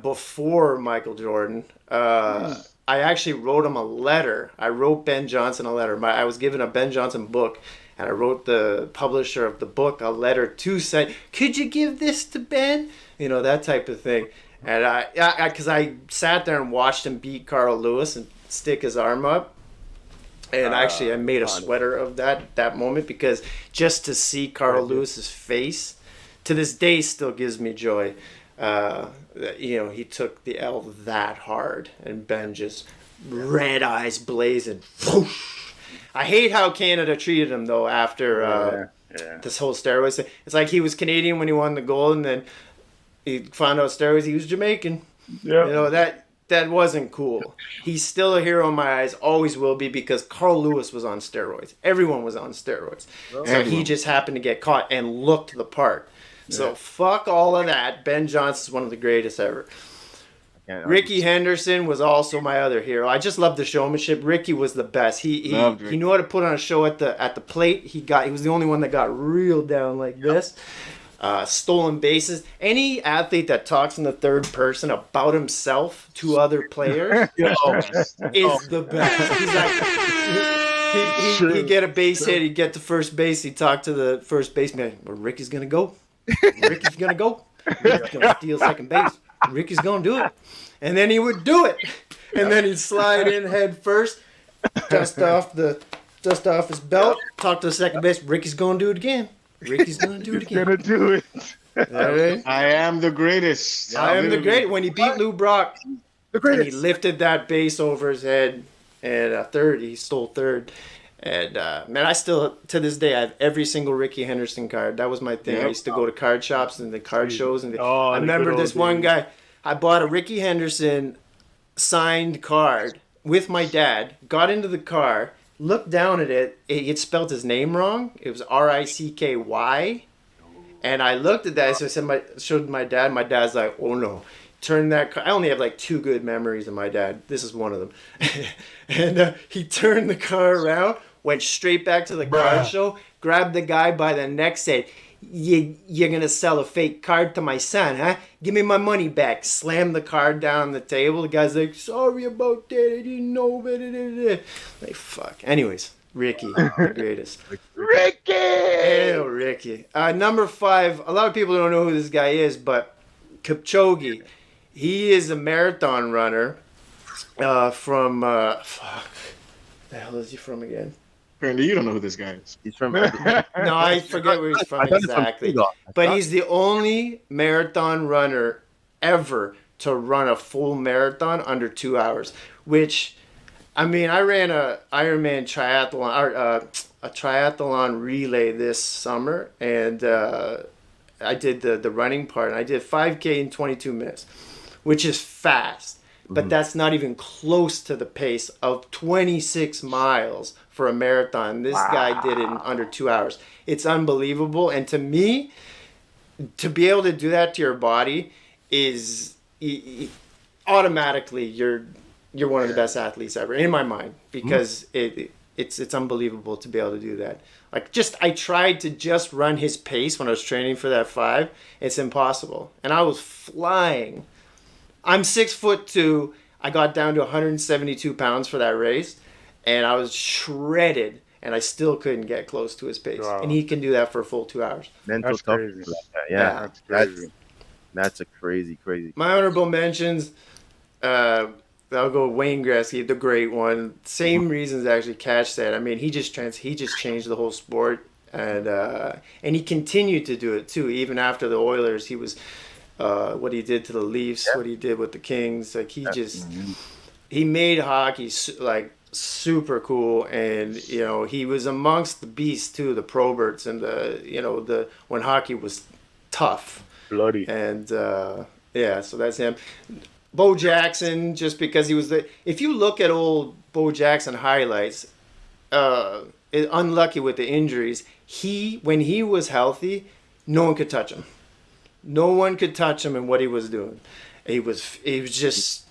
before Michael Jordan. I actually wrote him a letter. I wrote Ben Johnson a letter. I was given a Ben Johnson book, and I wrote the publisher of the book a letter to say, could you give this to Ben? That type of thing. And because I sat there and watched him beat Carl Lewis and stick his arm up. And actually, I made a sweater of that moment because just to see Carl Lewis's face, to this day, still gives me joy. He took the L that hard, and Ben just red eyes blazing. Whoosh. I hate how Canada treated him though after this whole steroids thing. It's like he was Canadian when he won the gold, and then he found out steroids. He was Jamaican. Yeah, that wasn't cool. He's still a hero in my eyes, always will be, because Carl Lewis was on steroids. Everyone was on steroids. So he just happened to get caught and looked the part. Yeah. So fuck all of that. Ben Johnson's one of the greatest ever. Ricky Henderson was also my other hero. I just love the showmanship. Ricky was the best. He knew how to put on a show at the plate. He was the only one that got reeled down like this. Stolen bases. Any athlete that talks in the third person about himself to other players is the best. He's like, he'd get a base hit, he'd get to first base, he'd talk to the first baseman. Well, Ricky's gonna go. Ricky's gonna go. Ricky's gonna steal second base. Ricky's gonna do it. And then he would do it. And then he'd slide in head first, dust off his belt, talk to the second base. Ricky's gonna do it again. Ricky's gonna do it again. He's gonna do it. Right? I am the greatest. I am the greatest. When he beat Lou Brock, The greatest. and he lifted that base over his head, and he stole third. And man, I still, to this day, I have every single Ricky Henderson card. That was my thing. Yep. I used to go to card shops and the card shows. And I the remember good this old one days. guy. I bought a Ricky Henderson signed card with my dad. Got into the car, looked down at it. It spelled his name wrong. It was Ricky. And I looked at that. So I showed my dad. My dad's like, "Oh no." Turned that car. I only have like 2 good memories of my dad. This is one of them. And he turned the car around, went straight back to the card show, grabbed the guy by the neck, said, "You're going to sell a fake card to my son, huh? Give me my money back." Slammed the card down on the table. The guy's like, "Sorry about that. I didn't know." Like, fuck. Anyways, Ricky, the greatest. Ricky! Hail Ricky. Number 5, a lot of people don't know who this guy is, but Kipchoge. He is a marathon runner from, the hell is he from again? Apparently, you don't know who this guy is. He's from. No, I forget where he's from exactly. But he's the only marathon runner ever to run a full marathon under 2 hours, which, I mean, I ran a Ironman triathlon, or a triathlon relay this summer, and I did the running part, and I did 5K in 22 minutes, which is fast, but that's not even close to the pace of 26 miles for a marathon. This guy did it in under 2 hours. It's unbelievable, and to me, to be able to do that to your body is automatically you're one of the best athletes ever in my mind, because it's unbelievable to be able to do that. Like, I tried to just run his pace when I was training for that 5. It's impossible. And I was flying. I'm 6'2". I got down to 172 pounds for that race, and I was shredded, and I still couldn't get close to his pace. Wow. And he can do that for a full 2 hours. Mental toughness. Yeah, that's crazy. That's a crazy. My honorable mentions, I'll go Wayne Gretzky, the great one. Same reasons actually Cash said. I mean, he just changed the whole sport, and he continued to do it too. Even after the Oilers, he was what he did to the Leafs, what he did with the Kings. Like, he made hockey like super cool, and he was amongst the beasts too, the Proberts, and the when hockey was tough, bloody, and so that's him. Bo Jackson, just because he was if you look at old Bo Jackson highlights, unlucky with the injuries, when he was healthy, no one could touch him. No one could touch him in what he was doing. He was just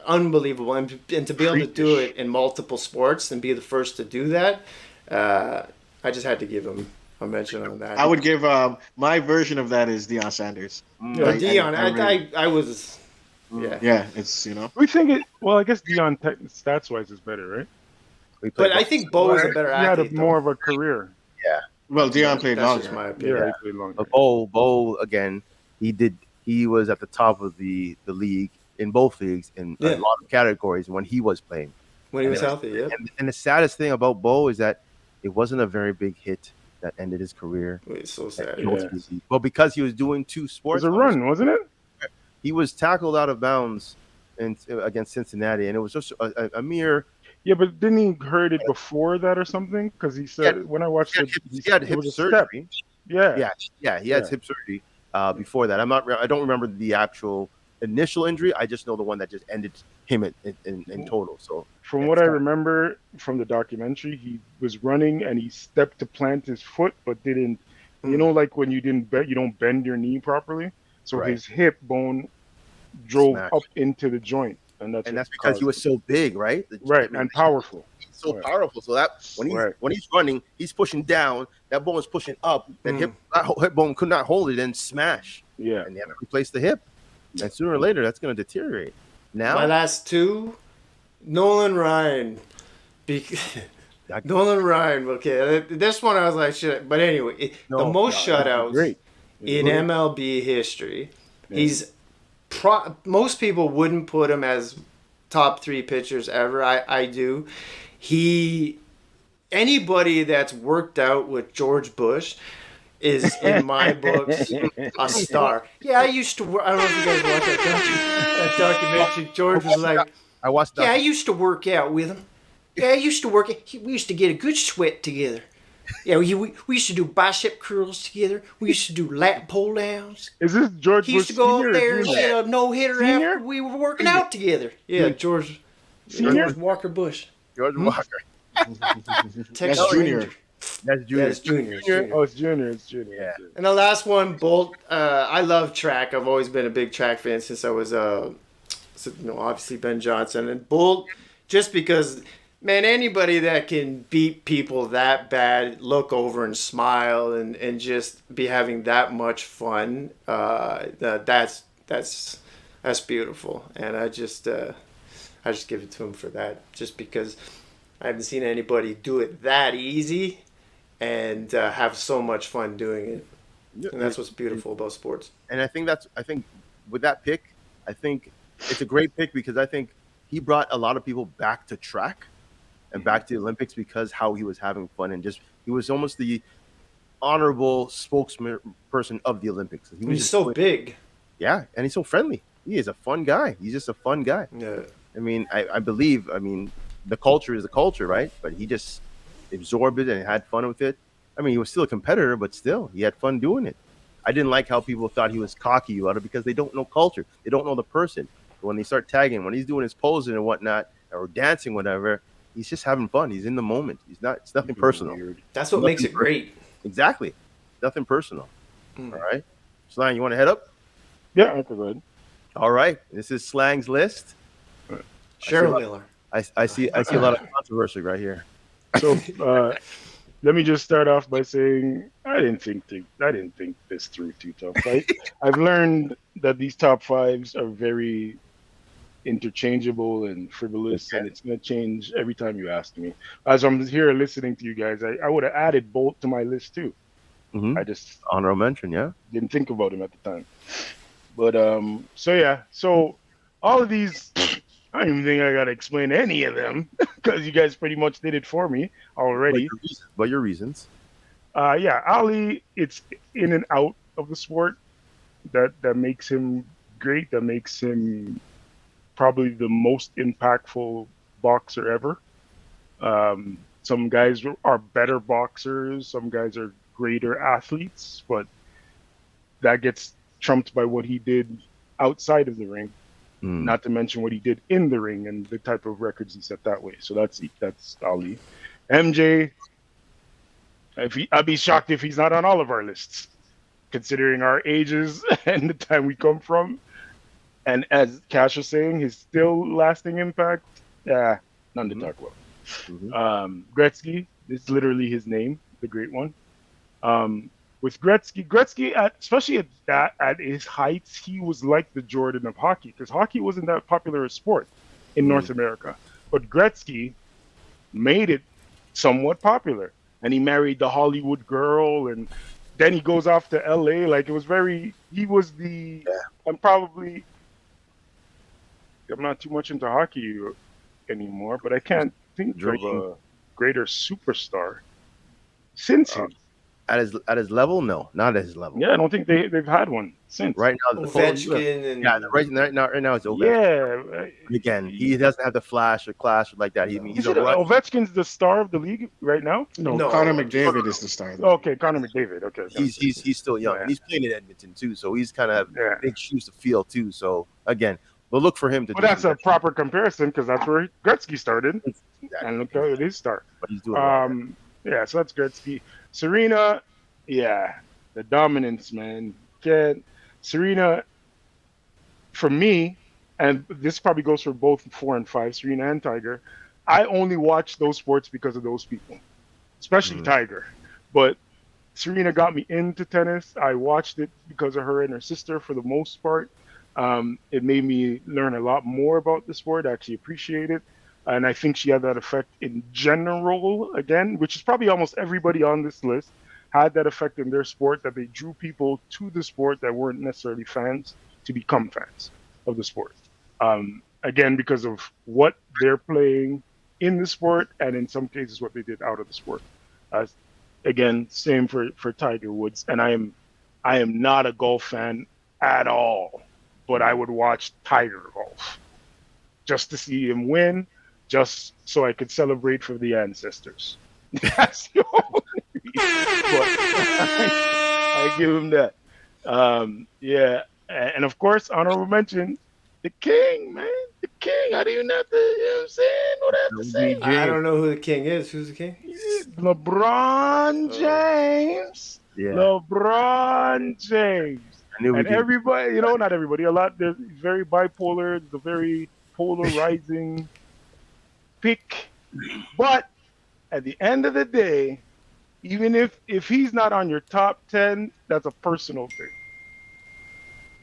unbelievable, and to be able to do it in multiple sports and be the first to do that, I just had to give him a mention on that. I would give my version of that is Deion Sanders. Deion, I was. Yeah, it's We think it. Well, I guess Deion stats wise is better, right? But I think Bo is a better athlete. He had more of a career. Yeah. Well, Deion played longer. That's just my opinion. Yeah, he played longer. Bo again. He was at the top of the league in both leagues in a lot of categories when he was playing. When he was healthy, yeah. And the saddest thing about Bo is that it wasn't a very big hit that ended his career. It's so sad. Yeah. Well, because he was doing two It sports. was a run, wasn't it? He was tackled out of bounds against Cincinnati, and it was just a mere. Yeah, but didn't he hurt it before that or something? Because he said when I watched it, he had hip surgery. Yeah. He had hip surgery before that. I don't remember the actual initial injury. I just know the one that just ended him in total. So from what I remember from the documentary, he was running and he stepped to plant his foot, but didn't. You know, like when you don't bend your knee properly, so his hip bone drove up into the joint, and that's because he was so big, right? And powerful. So powerful. So that when he's running, he's pushing down. That bone is pushing up. That hip bone could not hold it and smash. Yeah, and they had to replace the hip. And sooner or later, that's going to deteriorate. Now, my last two, Nolan Ryan. Nolan Ryan. Okay, this one I was like, shit. But anyway, the most shutouts in MLB history. Yeah. He's most people wouldn't put him as top 3 pitchers ever. I do. Anybody that's worked out with George Bush is in my books a star. Yeah, I used to work. I don't know if you guys watched that documentary. George was like, I watched that. Yeah, I used to work out with him. Yeah, I used to work. We used to get a good sweat together. Yeah, we used to do bicep curls together. We used to do lat pull downs. Is this George Bush? He used to go up there and get a no-hitter after we were working out together. Yeah, George Walker Bush. George Walker. Texas Junior. That's Junior. Yeah, it's Junior. Oh, it's Junior. Yeah. And the last one, Bolt. I love track. I've always been a big track fan since I was, obviously Ben Johnson. And Bolt, just because, man, anybody that can beat people that bad, look over and smile and just be having that much fun, that's beautiful. And I just give it to him for that, just because I haven't seen anybody do it that easy and have so much fun doing it. And that's what's beautiful about sports. And I think with that pick, I think it's a great pick because I think he brought a lot of people back to track and back to the Olympics because how he was having fun and he was almost the honorable spokesperson of the Olympics. He's so big. Yeah, and he's so friendly. He is a fun guy. He's just a fun guy. Yeah. I mean, I believe, the culture is the culture, right? But he just absorbed it and had fun with it. I mean, he was still a competitor, but still, he had fun doing it. I didn't like how people thought he was cocky about it because they don't know culture. They don't know the person. But when they start tagging, when he's doing his posing and whatnot, or dancing, whatever, he's just having fun. He's in the moment. It's nothing personal. That's what makes it great. Exactly. Nothing personal. All right. Slang, you want to head up? Yeah, I could go ahead. All right. This is Slang's list. Cheryl Miller. I see a lot of controversy right here. So let me just start off by saying I didn't think this through too tough. I've learned that these top 5s are very interchangeable and frivolous, and it's going to change every time you ask me. As I'm here listening to you guys, I would have added Bolt to my list too. Mm-hmm. I just honorable mention, yeah. Didn't think about him at the time. But so all of these. I don't even think I got to explain any of them because you guys pretty much did it for me already. But your reasons. Ali, it's in and out of the sport that makes him great, that makes him probably the most impactful boxer ever. Some guys are better boxers, some guys are greater athletes, but that gets trumped by what he did outside of the ring. Not to mention what he did in the ring and the type of records he set that way. So that's Ali. MJ, I'd be shocked if he's not on all of our lists, considering our ages and the time we come from. And as Cash was saying, his still lasting impact, none to talk about. Gretzky, it's literally his name, the great one. With Gretzky, especially at his heights, he was like the Jordan of hockey because hockey wasn't that popular a sport in North America. But Gretzky made it somewhat popular, and he married the Hollywood girl, and then he goes off to LA. Like it was he was the. I'm not too much into hockey, anymore, but I can't think Dream. of a greater superstar since him. At his level, no, not at his level. Yeah, I don't think they've had one since. Right now, Ovechkin and right now it's Ovechkin. Yeah. Again, he doesn't have the flash or clash like that. He's a rush. Ovechkin's the star of the league right now? No, No. Connor McDavid is the star. Okay, Connor McDavid. Okay. He's still young. Yeah. And he's playing in Edmonton too, so he's kind of Yeah. big shoes to fill too. So again, we'll look for him to. Well, that's a proper comparison because that's where Gretzky started, and look at his start. But he's doing well. Yeah, so that's Gretzky. Serena, yeah, the dominance, man. Serena, for me, and this probably goes for both 4 and 5, Serena and Tiger. I only watch those sports because of those people, especially Tiger. But Serena got me into tennis. I watched it because of her and her sister for the most part. It made me learn a lot more about the sport, actually appreciate it. And I think she had that effect in general, again, which is probably almost everybody on this list had that effect in their sport, that they drew people to the sport that weren't necessarily fans to become fans of the sport. Again, because of what they're playing in the sport and in some cases what they did out of the sport. Again, same for Tiger Woods. And I am not a golf fan at all, but I would watch Tiger golf just to see him win, just so I could celebrate for the ancestors. That's the only reason. But I give him that. Yeah. And of course, honorable mention, the king, man. The king. I don't even have to, you know what I'm saying? What I have to say. I don't know who the king is. Who's the king? LeBron James. Yeah. LeBron James. I knew we And did. everybody, not everybody, he's very bipolar, the very polarizing pick. But at the end of the day, even if he's not on your top 10, that's a personal thing.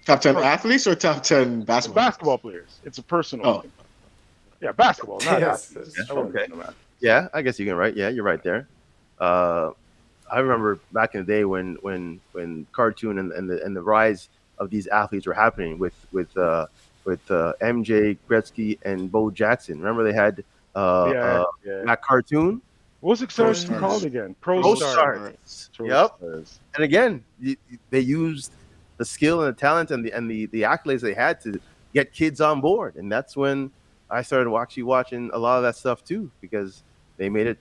Top 10 athletes or top 10 basketball? Basketball players. It's a personal thing. Yeah, basketball, not Yes. athletes. Yeah, okay. Yeah, I guess you can right. Yeah, you're right there. I remember back in the day when cartoon and the rise of these athletes were happening with MJ, Gretzky, and Bo Jackson. Remember they had that cartoon. What's it Pro Stars. called again? Pro Stars. Stars. Yep. And again, they used the skill and the talent and the accolades they had to get kids on board, and that's when I started actually watching a lot of that stuff too, because they made it,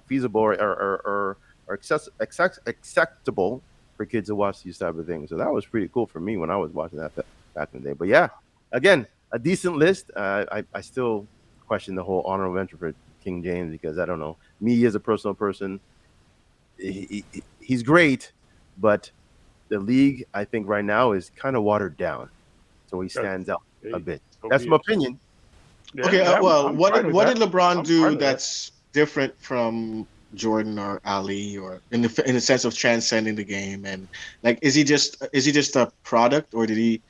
feasible or acceptable for kids to watch these type of things. So that was pretty cool for me when I was watching that back in the day. But yeah, again, a decent list. I still question the whole honorable mention for King James, because I don't know, me as a personal person, he's great, but the league I think right now is kind of watered down, so he stands out a bit. That's my opinion. Yeah, Okay, I'm what fine did with LeBron that. I'm fine do with that's different from Jordan or Ali, or in the sense of transcending the game? And like, is he just a product, or did he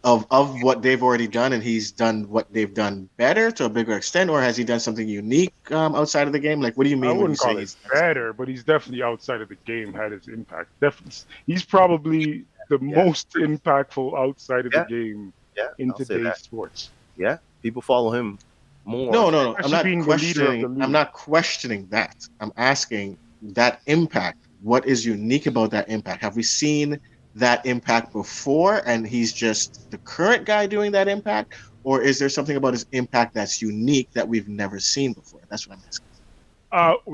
of what they've already done, and he's done what they've done better to a bigger extent, or has he done something unique outside of the game? Like, what do you mean? I wouldn't call it better, but he's definitely outside of the game had his impact. Definitely, he's probably the most impactful outside of the game in today's sports. Yeah, people follow him more. No. I'm not being the leader of the questioning. league. I'm not questioning that. I'm asking that impact. What is unique about that impact? Have we seen that impact before, and he's just the current guy doing that impact, or is there something about his impact that's unique that we've never seen before? That's what I'm asking.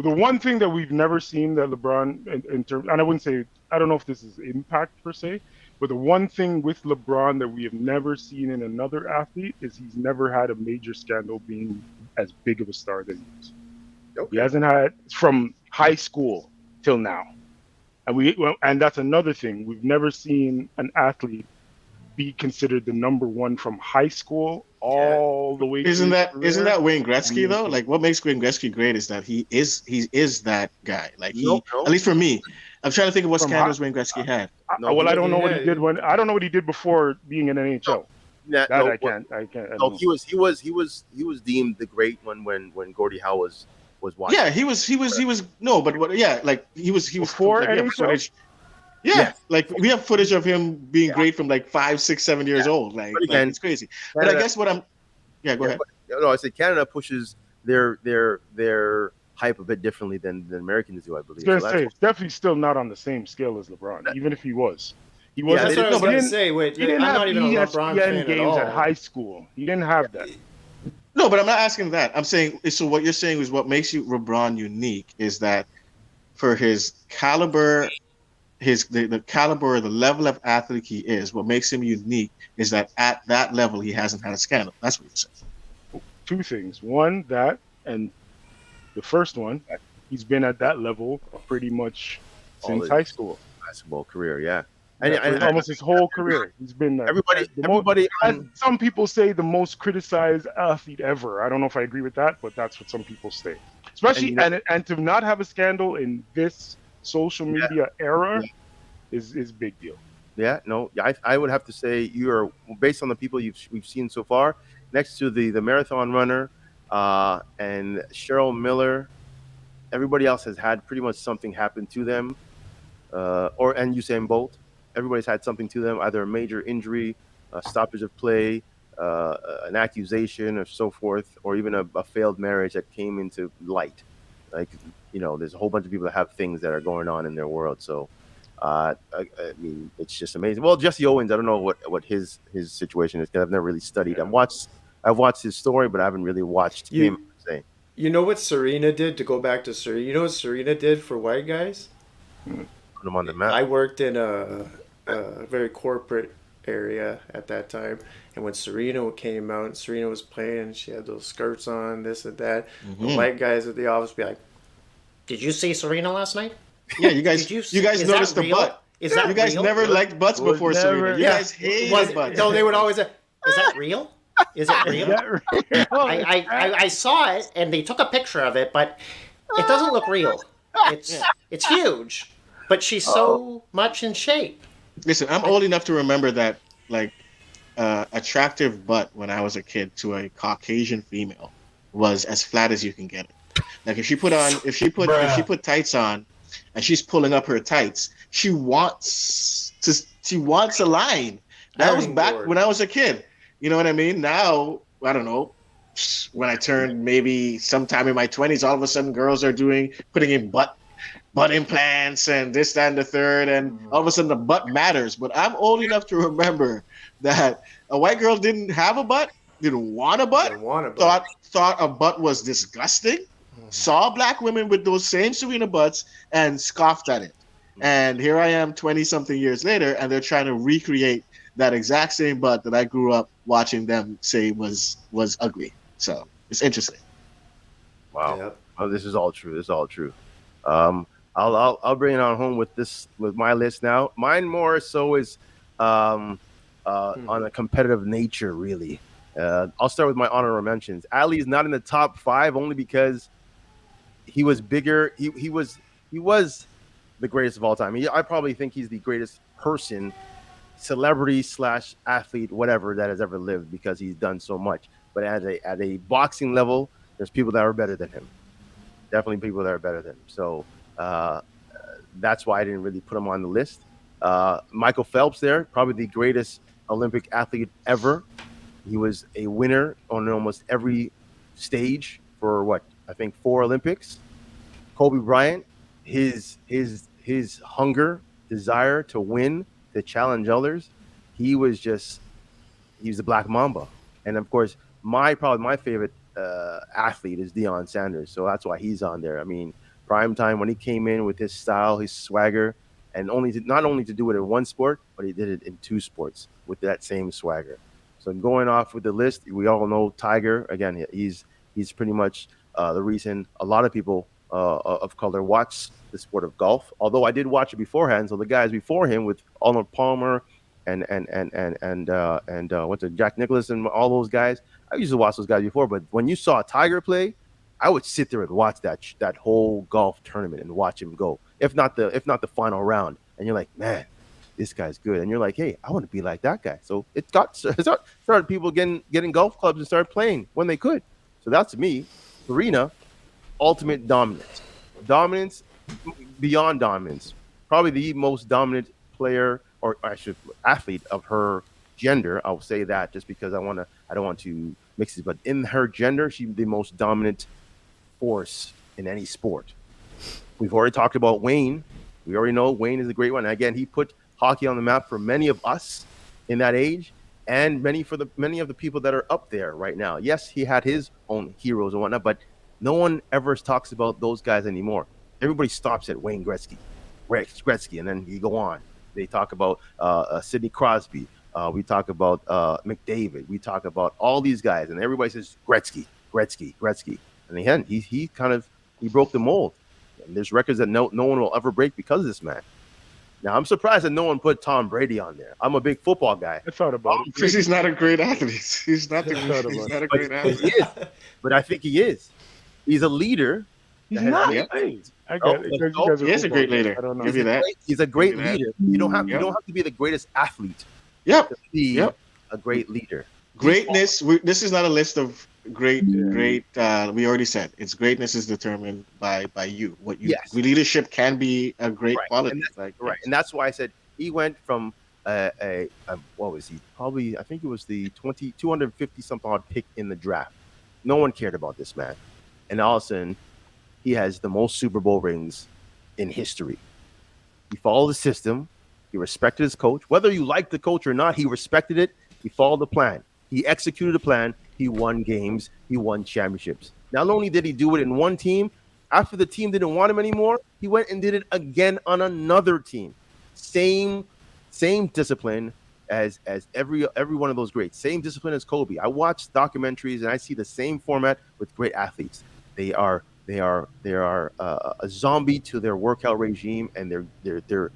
The one thing that we've never seen that LeBron, in terms, and I wouldn't say, I don't know if this is impact per se, but the one thing with LeBron that we have never seen in another athlete is he's never had a major scandal being as big of a star than he is. Okay. He hasn't had from high school till now. And that's another thing. We've never seen an athlete be considered the number one from high school all the way. Isn't that Wayne Gretzky though? Like, what makes Wayne Gretzky great is that he is that guy. Like, at least for me, I'm trying to think of what scandals Wayne Gretzky had. I don't know what he did I don't know what he did before being in NHL. I can't. No, he was deemed the great when Gordie Howe was watching. Yeah, he was no, but what? Yeah, like he was before footage. Yeah, like we have footage of him being great from like 5, 6, 7 years old. Like, again, it's crazy. But I guess what I'm. Yeah, go ahead. No, I said Canada pushes their hype a bit differently than Americans do, I I was believe. gonna So say it's definitely still not on the same scale as LeBron, even if he was. He Yeah, wasn't. That's what I no, was but gonna He say. Wait, didn't I'm have not even a LeBron ESPN fan at games at all. high school. He didn't have that. No, but I'm not asking that. I'm saying so. What you're saying is what makes you LeBron unique is that for his caliber, the caliber, the level of athlete he is, what makes him unique is that at that level he hasn't had a scandal. That's what you're saying. Two things. One, that, and the first one, he's been at that level pretty much all since his high school. basketball career, yeah. Yeah, for And almost his whole career. He's been everybody as some people say, the most criticized athlete ever. I don't know if I agree with that, but that's what some people say. and Especially you know, and to not have a scandal in this social yeah, media era yeah. is big deal. Yeah, no, I would have to say you are, based on the people we've seen so far, next to the marathon runner, and Cheryl Miller. Everybody else has had pretty much something happen to them, and Usain Bolt. Everybody's had something to them, either a major injury, a stoppage of play, an accusation, or so forth, or even a failed marriage that came into light. Like, there's a whole bunch of people that have things that are going on in their world. So, I mean, it's just amazing. Well, Jesse Owens, I don't know what his situation is because I've never really studied. I've watched his story, but I haven't really watched him You say. you know what Serena did, to go back to Serena? You know what Serena did for white guys? Put him on the map. I worked in a very corporate area at that time, and when Serena came out, Serena was playing. She had those skirts on, this and that. The Mm-hmm. white guys at the office be like, "Did you see Serena last night? Yeah, you guys, Did you? you guys Is that noticed the real? butt. Is that You guys real?" never liked butts Was before Serena. never- You Yeah. guys hated Was butts. no? They would always say, "Is that real? Is it Is real?" that real? I saw it, and they took a picture of it, but it doesn't look real. Yeah. It's huge, but she's so much in shape. Listen, I'm old enough to remember that, like, attractive butt when I was a kid to a Caucasian female was as flat as you can get it. Like if she put tights on, and she's pulling up her tights, she wants a line. That was Ironing back board. when I was a kid. You know what I mean? Now I don't know. When I turned maybe sometime in my 20s, all of a sudden girls are putting in butt implants and this, that, and the third, and all of a sudden the butt matters. But I'm old enough to remember that a white girl didn't have a butt, didn't want a butt, Didn't want a butt. thought a butt was disgusting, saw black women with those same Serena butts and scoffed at it. And here I am 20 something years later, and they're trying to recreate that exact same butt that I grew up watching them say was ugly. So it's interesting. Wow. Yep. Oh, this is all true. This is all true. I'll bring it on home with my list now. Mine more so is on a competitive nature, really. I'll start with my honorable mentions. Ali is not in the top 5 only because he was bigger. He was the greatest of all time. I probably think he's the greatest person, celebrity / athlete, whatever, that has ever lived because he's done so much. But at a boxing level, there's people that are better than him. Definitely people that are better than him. So that's why I didn't really put him on the list. Michael Phelps there, probably the greatest Olympic athlete ever. He was a winner on almost every stage for I think 4 Olympics. Kobe Bryant, his hunger, desire to win, to challenge others, he was the Black Mamba. And of course, probably my favorite athlete is Deion Sanders. So that's why he's on there. I mean, prime time when he came in with his style, his swagger, and not only to do it in one sport, but he did it in 2 sports with that same swagger. So going off with the list, we all know Tiger. Again, he's pretty much the reason a lot of people of color watch the sport of golf. Although I did watch it beforehand, so the guys before him with Arnold Palmer and what's it, Jack Nicklaus and all those guys, I used to watch those guys before. But when you saw Tiger play, I would sit there and watch that whole golf tournament and watch him go. If not the final round, and you're like, man, this guy's good, and you're like, hey, I want to be like that guy. So it started people getting golf clubs and started playing when they could. So that's, to me, Serena, ultimate dominance beyond dominance, probably the most dominant player, or I should athlete of her gender. I'll say that just because I don't want to mixes, but in her gender, she's the most dominant force in any sport. We've already talked about Wayne. We already know Wayne is a great one. And again, he put hockey on the map for many of us in that age, and many of the people that are up there right now. Yes, he had his own heroes and whatnot, but no one ever talks about those guys anymore. Everybody stops at Wayne Gretzky, and then you go on. They talk about Sidney Crosby. We talk about McDavid. We talk about all these guys, and everybody says Gretzky. And again, he broke the mold. And there's records that no one will ever break because of this man. Now, I'm surprised that no one put Tom Brady on there. I'm a big football guy. I thought about it. Because he's not a great athlete. He's not a great athlete. He is. But I think he is. He's a leader. He's not. Yep. Hey, I get it. You guys are He is a great football leader. guys. I don't know. Give you that. He's a great Give you that. leader. You don't have to be the greatest athlete Yep. to be Yep. a great leader. Greatness. This is not a list of great. We already said it's greatness is determined by you. What you leadership can be a great quality. And that's why I said he went from what was he? Probably I think it was the 250 something odd pick in the draft. No one cared about this man, and all of a sudden, he has the most Super Bowl rings in history. He followed the system. He respected his coach. Whether you liked the coach or not, he respected it. He followed the plan. He executed the plan. He won games. He won championships. Not only did he do it in one team, after the team didn't want him anymore, he went and did it again on another team. Same discipline as every one of those greats. Same discipline as Kobe. I watch documentaries and I see the same format with great athletes. They are a zombie to their workout regime and their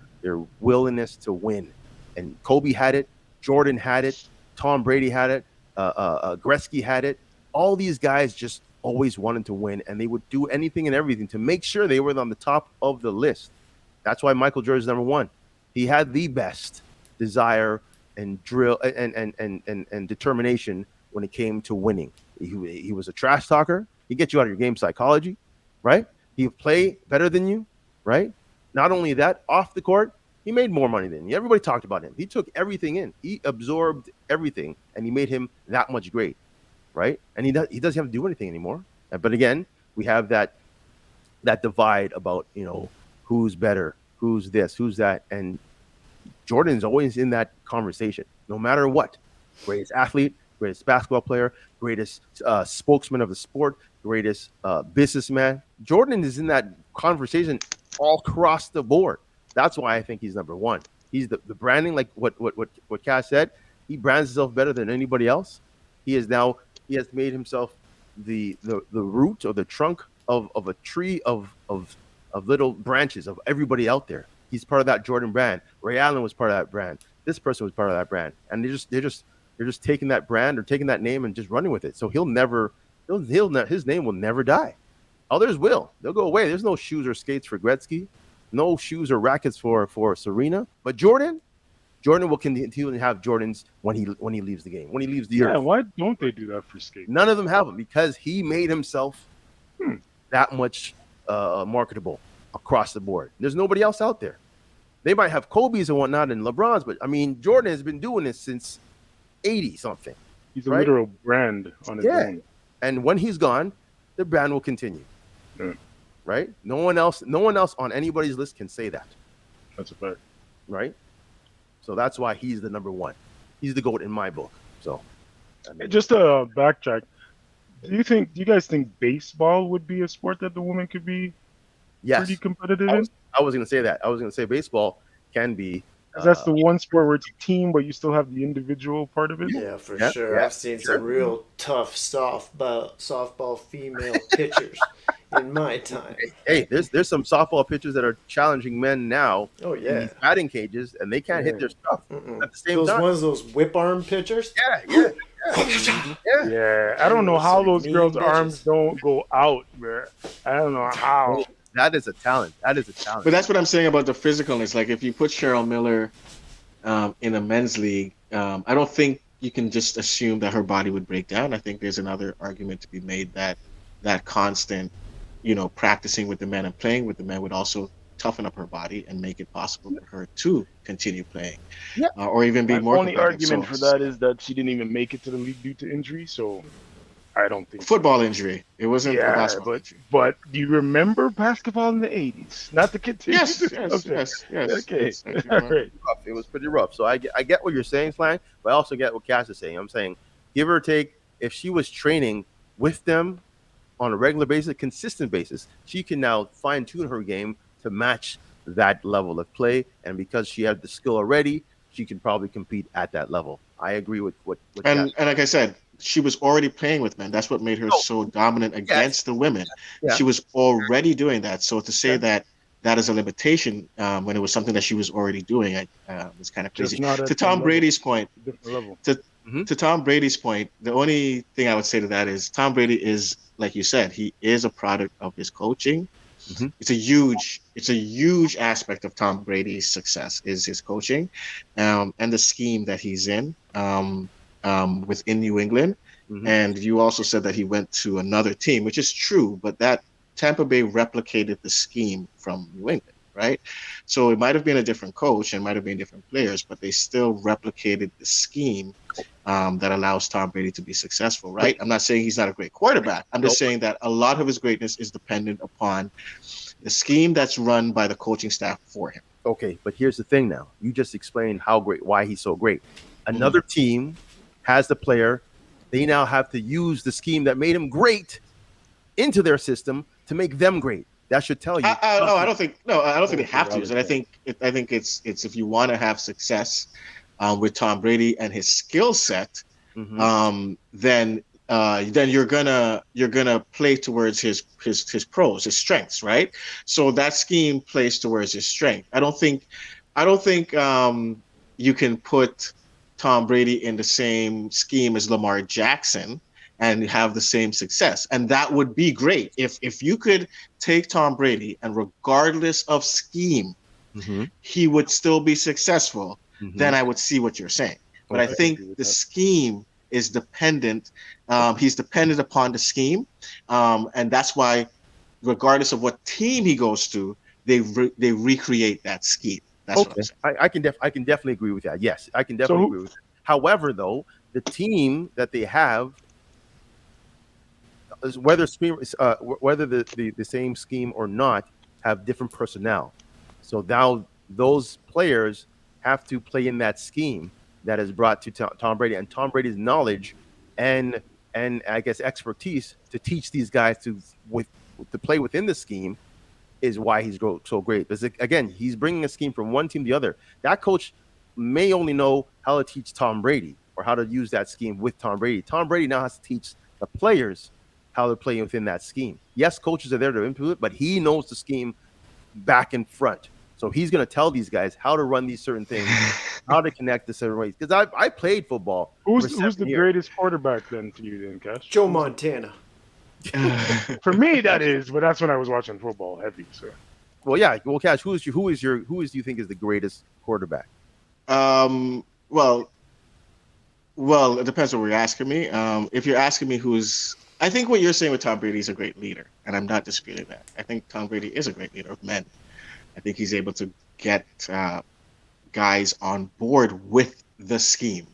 willingness to win. And Kobe had it, Jordan had it, Tom Brady had it, Gretzky had it. All these guys just always wanted to win, and they would do anything and everything to make sure they were on the top of the list. That's why Michael Jordan is number one. He had the best desire and drill and determination when it came to winning. He was a trash talker. He gets you out of your game psychology, right? He would play better than you, right? Not only that, off the court, he made more money than you. Everybody talked about him. He took everything in. He absorbed everything, and he made him that much great, right? And he doesn't have to do anything anymore. But again, we have that divide about, who's better, who's this, who's that. And Jordan's always in that conversation, no matter what. Greatest athlete, greatest basketball player, greatest spokesman of the sport, greatest businessman. Jordan is in that conversation all across the board. That's why I think he's number one. He's the branding, like what Cass said. He brands himself better than anybody else. He has made himself the root or the trunk of a tree of little branches of everybody out there. He's part of that Jordan brand. Ray Allen was part of that brand. This person was part of that brand, and they're just taking that brand or taking that name and just running with it. So his name will never die. Others will. They'll go away. There's no shoes or skates for Gretzky, no shoes or rackets for Serena. But Jordan will continue to have Jordans when he leaves the game, when he leaves the earth. Yeah, why don't they do that for skates? None of them have them because he made himself that much marketable across the board. There's nobody else out there. They might have Kobe's and whatnot and LeBron's, but I mean, Jordan has been doing this since 80 something. He's a literal brand on his own. And when he's gone, the brand will continue. Yeah. Right? No one else on anybody's list can say that. That's a fact. Right? So that's why he's the number one. He's the GOAT in my book. So just to backtrack, do you guys think baseball would be a sport that the woman could be pretty competitive in? I was going to say that. I was going to say baseball can be. That's the one sport where it's a team, but you still have the individual part of it. Yeah, for sure. Yeah, I've seen some real tough softball female pitchers in my time. Hey, there's some softball pitchers that are challenging men now. Oh yeah, in these batting cages, and they can't hit their stuff at the same time. Those whip arm pitchers. Yeah. I don't know how those girls' arms don't go out, man. I don't know how. That is a talent. But that's what I'm saying about the physicalness. Like if you put Cheryl Miller in a men's league, I don't think you can just assume that her body would break down. I think there's another argument to be made that constant, practicing with the men and playing with the men would also toughen up her body and make it possible for her to continue playing, or even be more. The only argument for that is that she didn't even make it to the league due to injury. So I don't think Football injury. It wasn't a Yeah, basketball but injury. do you remember basketball in the 80s? Not to continue Yes, the yes, subject. yes, yes, Okay, yes. I do all remember. right. Rough. It was pretty rough. So I get what you're saying, Slang, but I also get what Cass is saying. I'm saying, give or take, if she was training with them on a regular basis, consistent basis, she can now fine tune her game to match that level of play. And because she had the skill already, she can probably compete at that level. I agree with what Cass. And like I said, she was already playing with men. That's what made her Oh, so dominant yes, against the women. yeah, She was already doing that. So to say yeah. that that is a limitation when it was something that she was already doing, was kind of Just crazy. not To at the Tom level, Brady's point, different level. to Mhm. to Tom Brady's point, the only thing I would say to that is Tom Brady is, like you said, he is a product of his coaching. Mhm. It's a huge aspect of Tom Brady's success is his coaching, and the scheme that he's in within New England. Mhm. And you also said that he went to another team, which is true, but that Tampa Bay replicated the scheme from New England, right? So it might have been a different coach and might have been different players, but they still replicated the scheme that allows Tom Brady to be successful, right? I'm not saying he's not a great quarterback. I'm No, just saying that a lot of his greatness is dependent upon the scheme that's run by the coaching staff for him. okay, but here's the thing now. You just explained how great, why he's so great. Mhm. Another team has the player. They now have to use the scheme that made him great into their system to make them great. That should tell you. I don't think I don't think they Also have to use valid it. point. I think it's if you want to have success with Tom Brady and his skill set, Mhm. then you're gonna play towards his pros, his strengths, right? So that scheme plays towards his strength. I don't think you can put Tom Brady in the same scheme as Lamar Jackson and have the same success. And that would be great if you could take Tom Brady and regardless of scheme, Mhm. he would still be successful, then Mhm. I would see what you're saying. But I I Okay. think agree with the that. scheme is dependent. He's dependent upon the scheme, and that's why, regardless of what team he goes to, they recreate that scheme. That's what I'm Okay. saying. I can definitely agree with that. Yes, I can So definitely agree with that. However, though, the team that they have whether the same scheme or not have different personnel. So now those players have to play in that scheme that is brought to Tom Brady and Tom Brady's knowledge and I guess expertise to teach these guys with to play within the scheme is why he's so great. Because again, he's bringing a scheme from one team to the other. That coach may only know how to teach Tom Brady or how to use that scheme with Tom Brady. Tom Brady now has to teach the players how to play within that scheme. Yes, coaches are there to implement, but he knows the scheme back and front. So he's going to tell these guys how to run these certain things, how to connect the certain ways. Because I played football for who's 7 the years. greatest quarterback then for you then, Cash? Joe Montana. For me, that is, but that's when I was watching football heavy. So Well, yeah. Well, Cash, who do you think is the greatest quarterback? um, well, Well, it depends on what you're asking me. If you're asking me I think what you're saying with Tom Brady is a great leader, and I'm not disputing that. I think Tom Brady is a great leader of men. I think he's able to get guys on board with the scheme.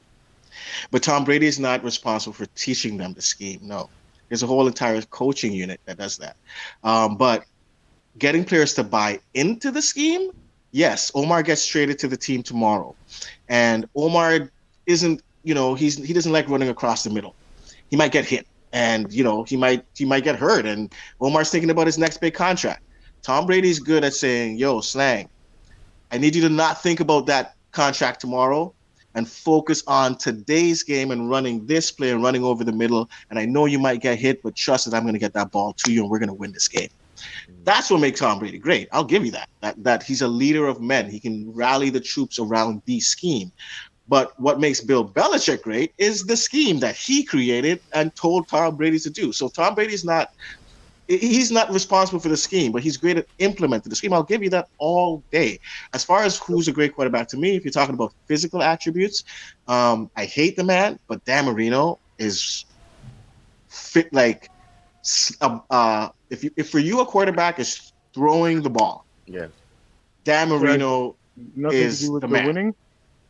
But Tom Brady is not responsible for teaching them the scheme. No, there's a whole entire coaching unit that does that. But getting players to buy into the scheme, yes, Omar gets traded to the team tomorrow, and Omar isn't, he doesn't like running across the middle. He might get hit, and he might get hurt, and Omar's thinking about his next big contract. Tom Brady's good at saying, "Yo, Slang, I need you to not think about that contract tomorrow." And focus on today's game and running this play and running over the middle. And I know you might get hit, but trust that I'm going to get that ball to you and we're going to win this game. That's what makes Tom Brady great. I'll give you that. That he's a leader of men. He can rally the troops around the scheme. But what makes Bill Belichick great is the scheme that he created and told Tom Brady to do. So Tom Brady's not he's not responsible for the scheme, but he's great at implementing the scheme. I'll give you that all day. As far as who's a great quarterback to me, if you're talking about physical attributes, I hate the man, but Dan Marino is fit like if for you a quarterback is throwing the ball, Yeah. Dan so it has Marino nothing to do is with the the man. winning.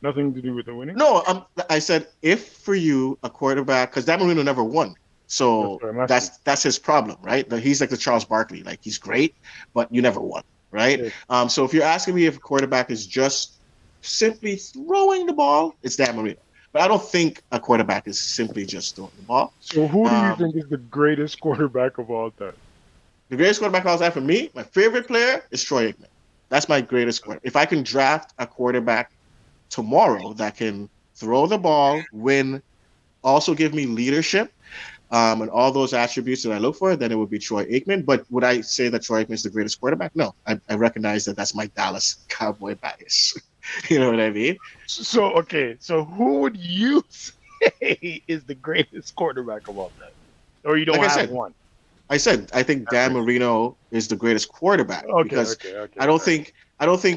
Nothing to do with the winning. No, I said if for you a quarterback, because Dan Marino never won. So what I'm asking. that's his problem, right? He's like the Charles Barkley, like he's great, but you never won, right? Yeah. So if you're asking me if a quarterback is just simply throwing the ball, it's Dan Marino. But I don't think a quarterback is simply just throwing the ball. So who do you think is the greatest quarterback of all time? The greatest quarterback of all time for me, my favorite player is Troy Aikman. That's my greatest quarterback. If I can draft a quarterback tomorrow that can throw the ball, win, also give me leadership, and all those attributes that I look for, then it would be Troy Aikman. But would I say that Troy Aikman is the greatest quarterback? No, I recognize that that's my Dallas Cowboy bias. You know what I mean? So okay, so who would you say is the greatest quarterback of all time? Or you don't Like I have said, one? I think Dan Marino is the greatest quarterback because Okay. I don't think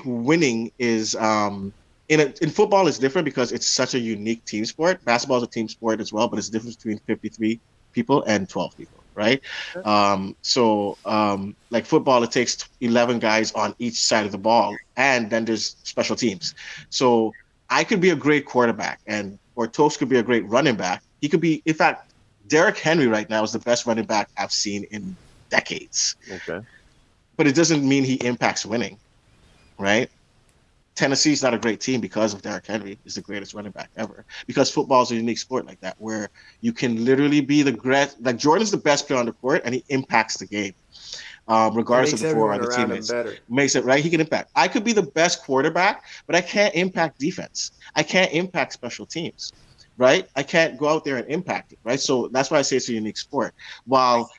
winning is in football is different because it's such a unique team sport. Basketball is a team sport as well, but it's the difference between 53 people and 12 people, right? Like football, it takes 11 guys on each side of the ball, and then there's special teams. So I could be a great quarterback, or Toast could be a great running back. He could be, in fact, Derrick Henry right now is the best running back I've seen in decades. Okay. But it doesn't mean he impacts winning, right? Tennessee's not a great team because of Derrick Henry is the greatest running back ever. Because football is a unique sport like that, where you can literally be like Jordan's the best player on the court, and he impacts the game, regardless of the four other teammates. Makes it right. He can impact. I could be the best quarterback, but I can't impact defense. I can't impact special teams. Right? I can't go out there and impact it, right? So that's why I say it's a unique sport. While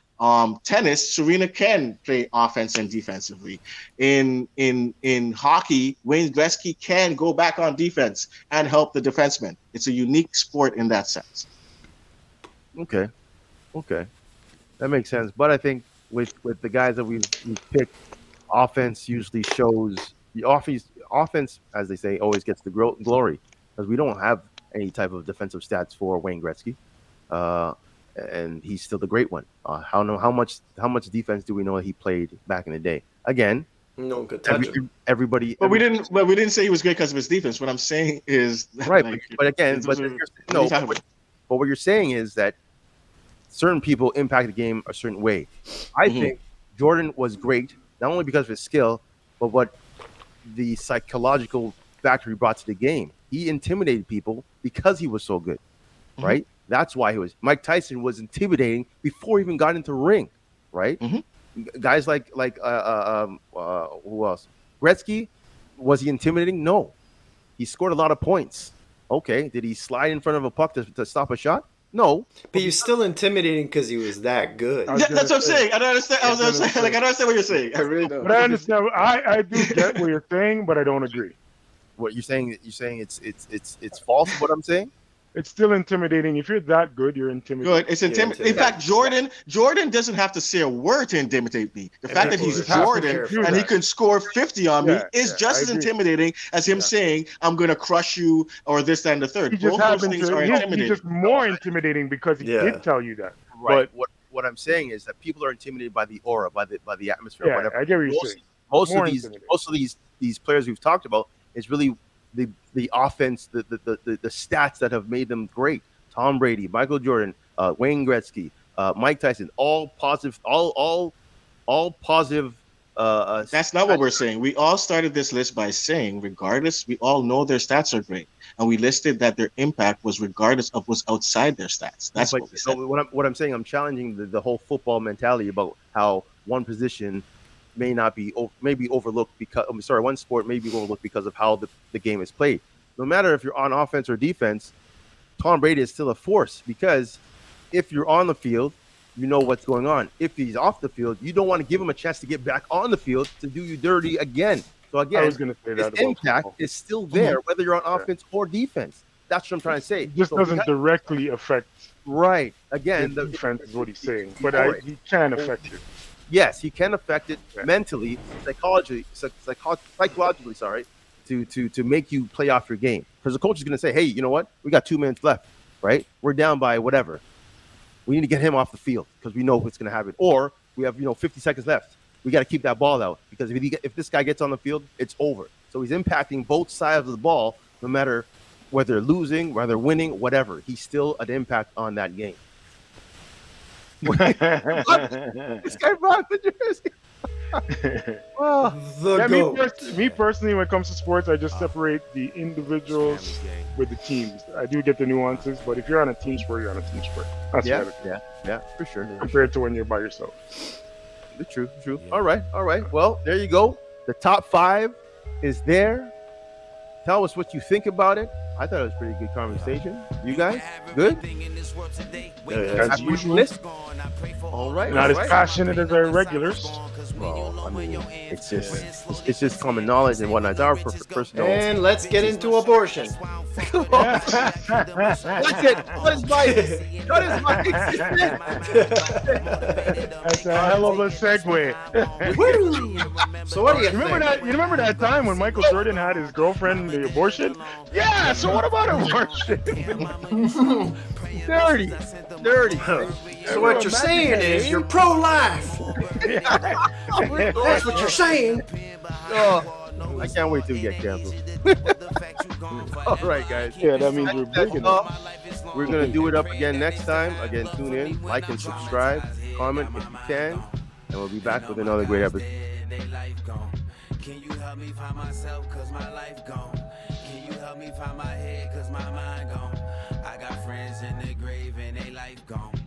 tennis, Serena can play offense and defensively. In hockey, Wayne Gretzky can go back on defense and help the defenseman. It's a unique sport in that sense. Okay, that makes sense. But I think with the guys that we've picked, offense usually shows the offense, as they say, always gets the glory because we don't have any type of defensive stats for Wayne Gretzky, and he's still the great one. How much defense do we know he played back in the day? Again, no one could touch him. Everybody, but we didn't say he was great because of his defense. What I'm saying is that, right. Like, but what you're saying is that certain people impact the game a certain way. I think Jordan was great not only because of his skill, but what the psychological factor he brought to the game. He intimidated people because he was so good, right? That's why he was. Mike Tyson was intimidating before he even got into the ring, right? Guys like who else? Gretzky, was he intimidating? No. He scored a lot of points. Okay. Did he slide in front of a puck to stop a shot? No. But you're still intimidating because he was that good. That's what I'm saying. I don't understand. I don't understand what you're saying. I really don't. But I understand. I do get what you're saying, but I don't agree. What you're saying? You're saying it's false. What I'm saying? It's still intimidating. If you're that good, you're intimidating. Good. It's intimidating. In fact, Jordan doesn't have to say a word to intimidate me. The fact that he's Jordan and he can score 50 on me is just as intimidating as him saying, "I'm going to crush you" or this, that, and the third. He's just more intimidating because he did tell you that. Right. But what I'm saying is that people are intimidated by the aura, by the atmosphere, yeah, whatever. I get what you're saying. Most of these players we've talked about is really the offense, the stats that have made them great. Tom Brady, Michael Jordan, Wayne Gretzky, Mike Tyson, all positive, all positive. That's not what we're saying. We all started this list by saying, regardless, we all know their stats are great, and we listed that their impact was regardless of what's outside their stats. That's what we said. What I'm saying, I'm challenging the whole football mentality about how one position may be overlooked because one sport may be overlooked because of how the game is played. No matter if you're on offense or defense, Tom Brady is still a force because if you're on the field, you know what's going on. If he's off the field, you don't want to give him a chance to get back on the field to do you dirty again. So again, I was going to say that his impact is still there, whether you're on offense or defense. That's what I'm trying to say. It just doesn't directly affect. Right. Again, the defense is what he's saying, but he can affect it. Yes, he can affect it mentally, psychologically, to make you play off your game. Because the coach is going to say, hey, you know what? We got 2 minutes left, right? We're down by whatever. We need to get him off the field because we know what's going to happen. Or we have 50 seconds left. We got to keep that ball out because if this guy gets on the field, it's over. So he's impacting both sides of the ball, no matter whether losing, whether winning, whatever. He's still an impact on that game. This guy brought the jersey. Oh, The Yeah, GOAT. me personally, when it comes to sports, I just separate the individuals with the teams. I do get the nuances, but if you're on a team sport, you're on a team sport. That's yeah, better yeah, for sure. compared to when you're by yourself. True. All right. Well, there you go. The top 5 is there. Tell us what you think about it. I thought it was a pretty good conversation. You guys, good? As usual. List? All right. Not all right. as passionate as our regulars. Well, I mean, it's just common knowledge and whatnot. It's our personal. And let's get into abortion. That's it. What is my? That's a hell of a segue. So what do you Remember think? that? You remember that time when Michael Jordan had his girlfriend the abortion? Yeah. So what about abortion? Dirty. So what you're saying is you're pro-life. That's what you're saying. Oh, I can't wait till we get canceled. All right, guys. Yeah, that means we're big enough. We're gonna do it up again next time. Again, tune in, like and subscribe, comment if you can, and we'll be back with another great episode. Can you help me find myself, cause my life gone? Can you help me find my head, cause my mind gone? I got friends in the grave and they life gone.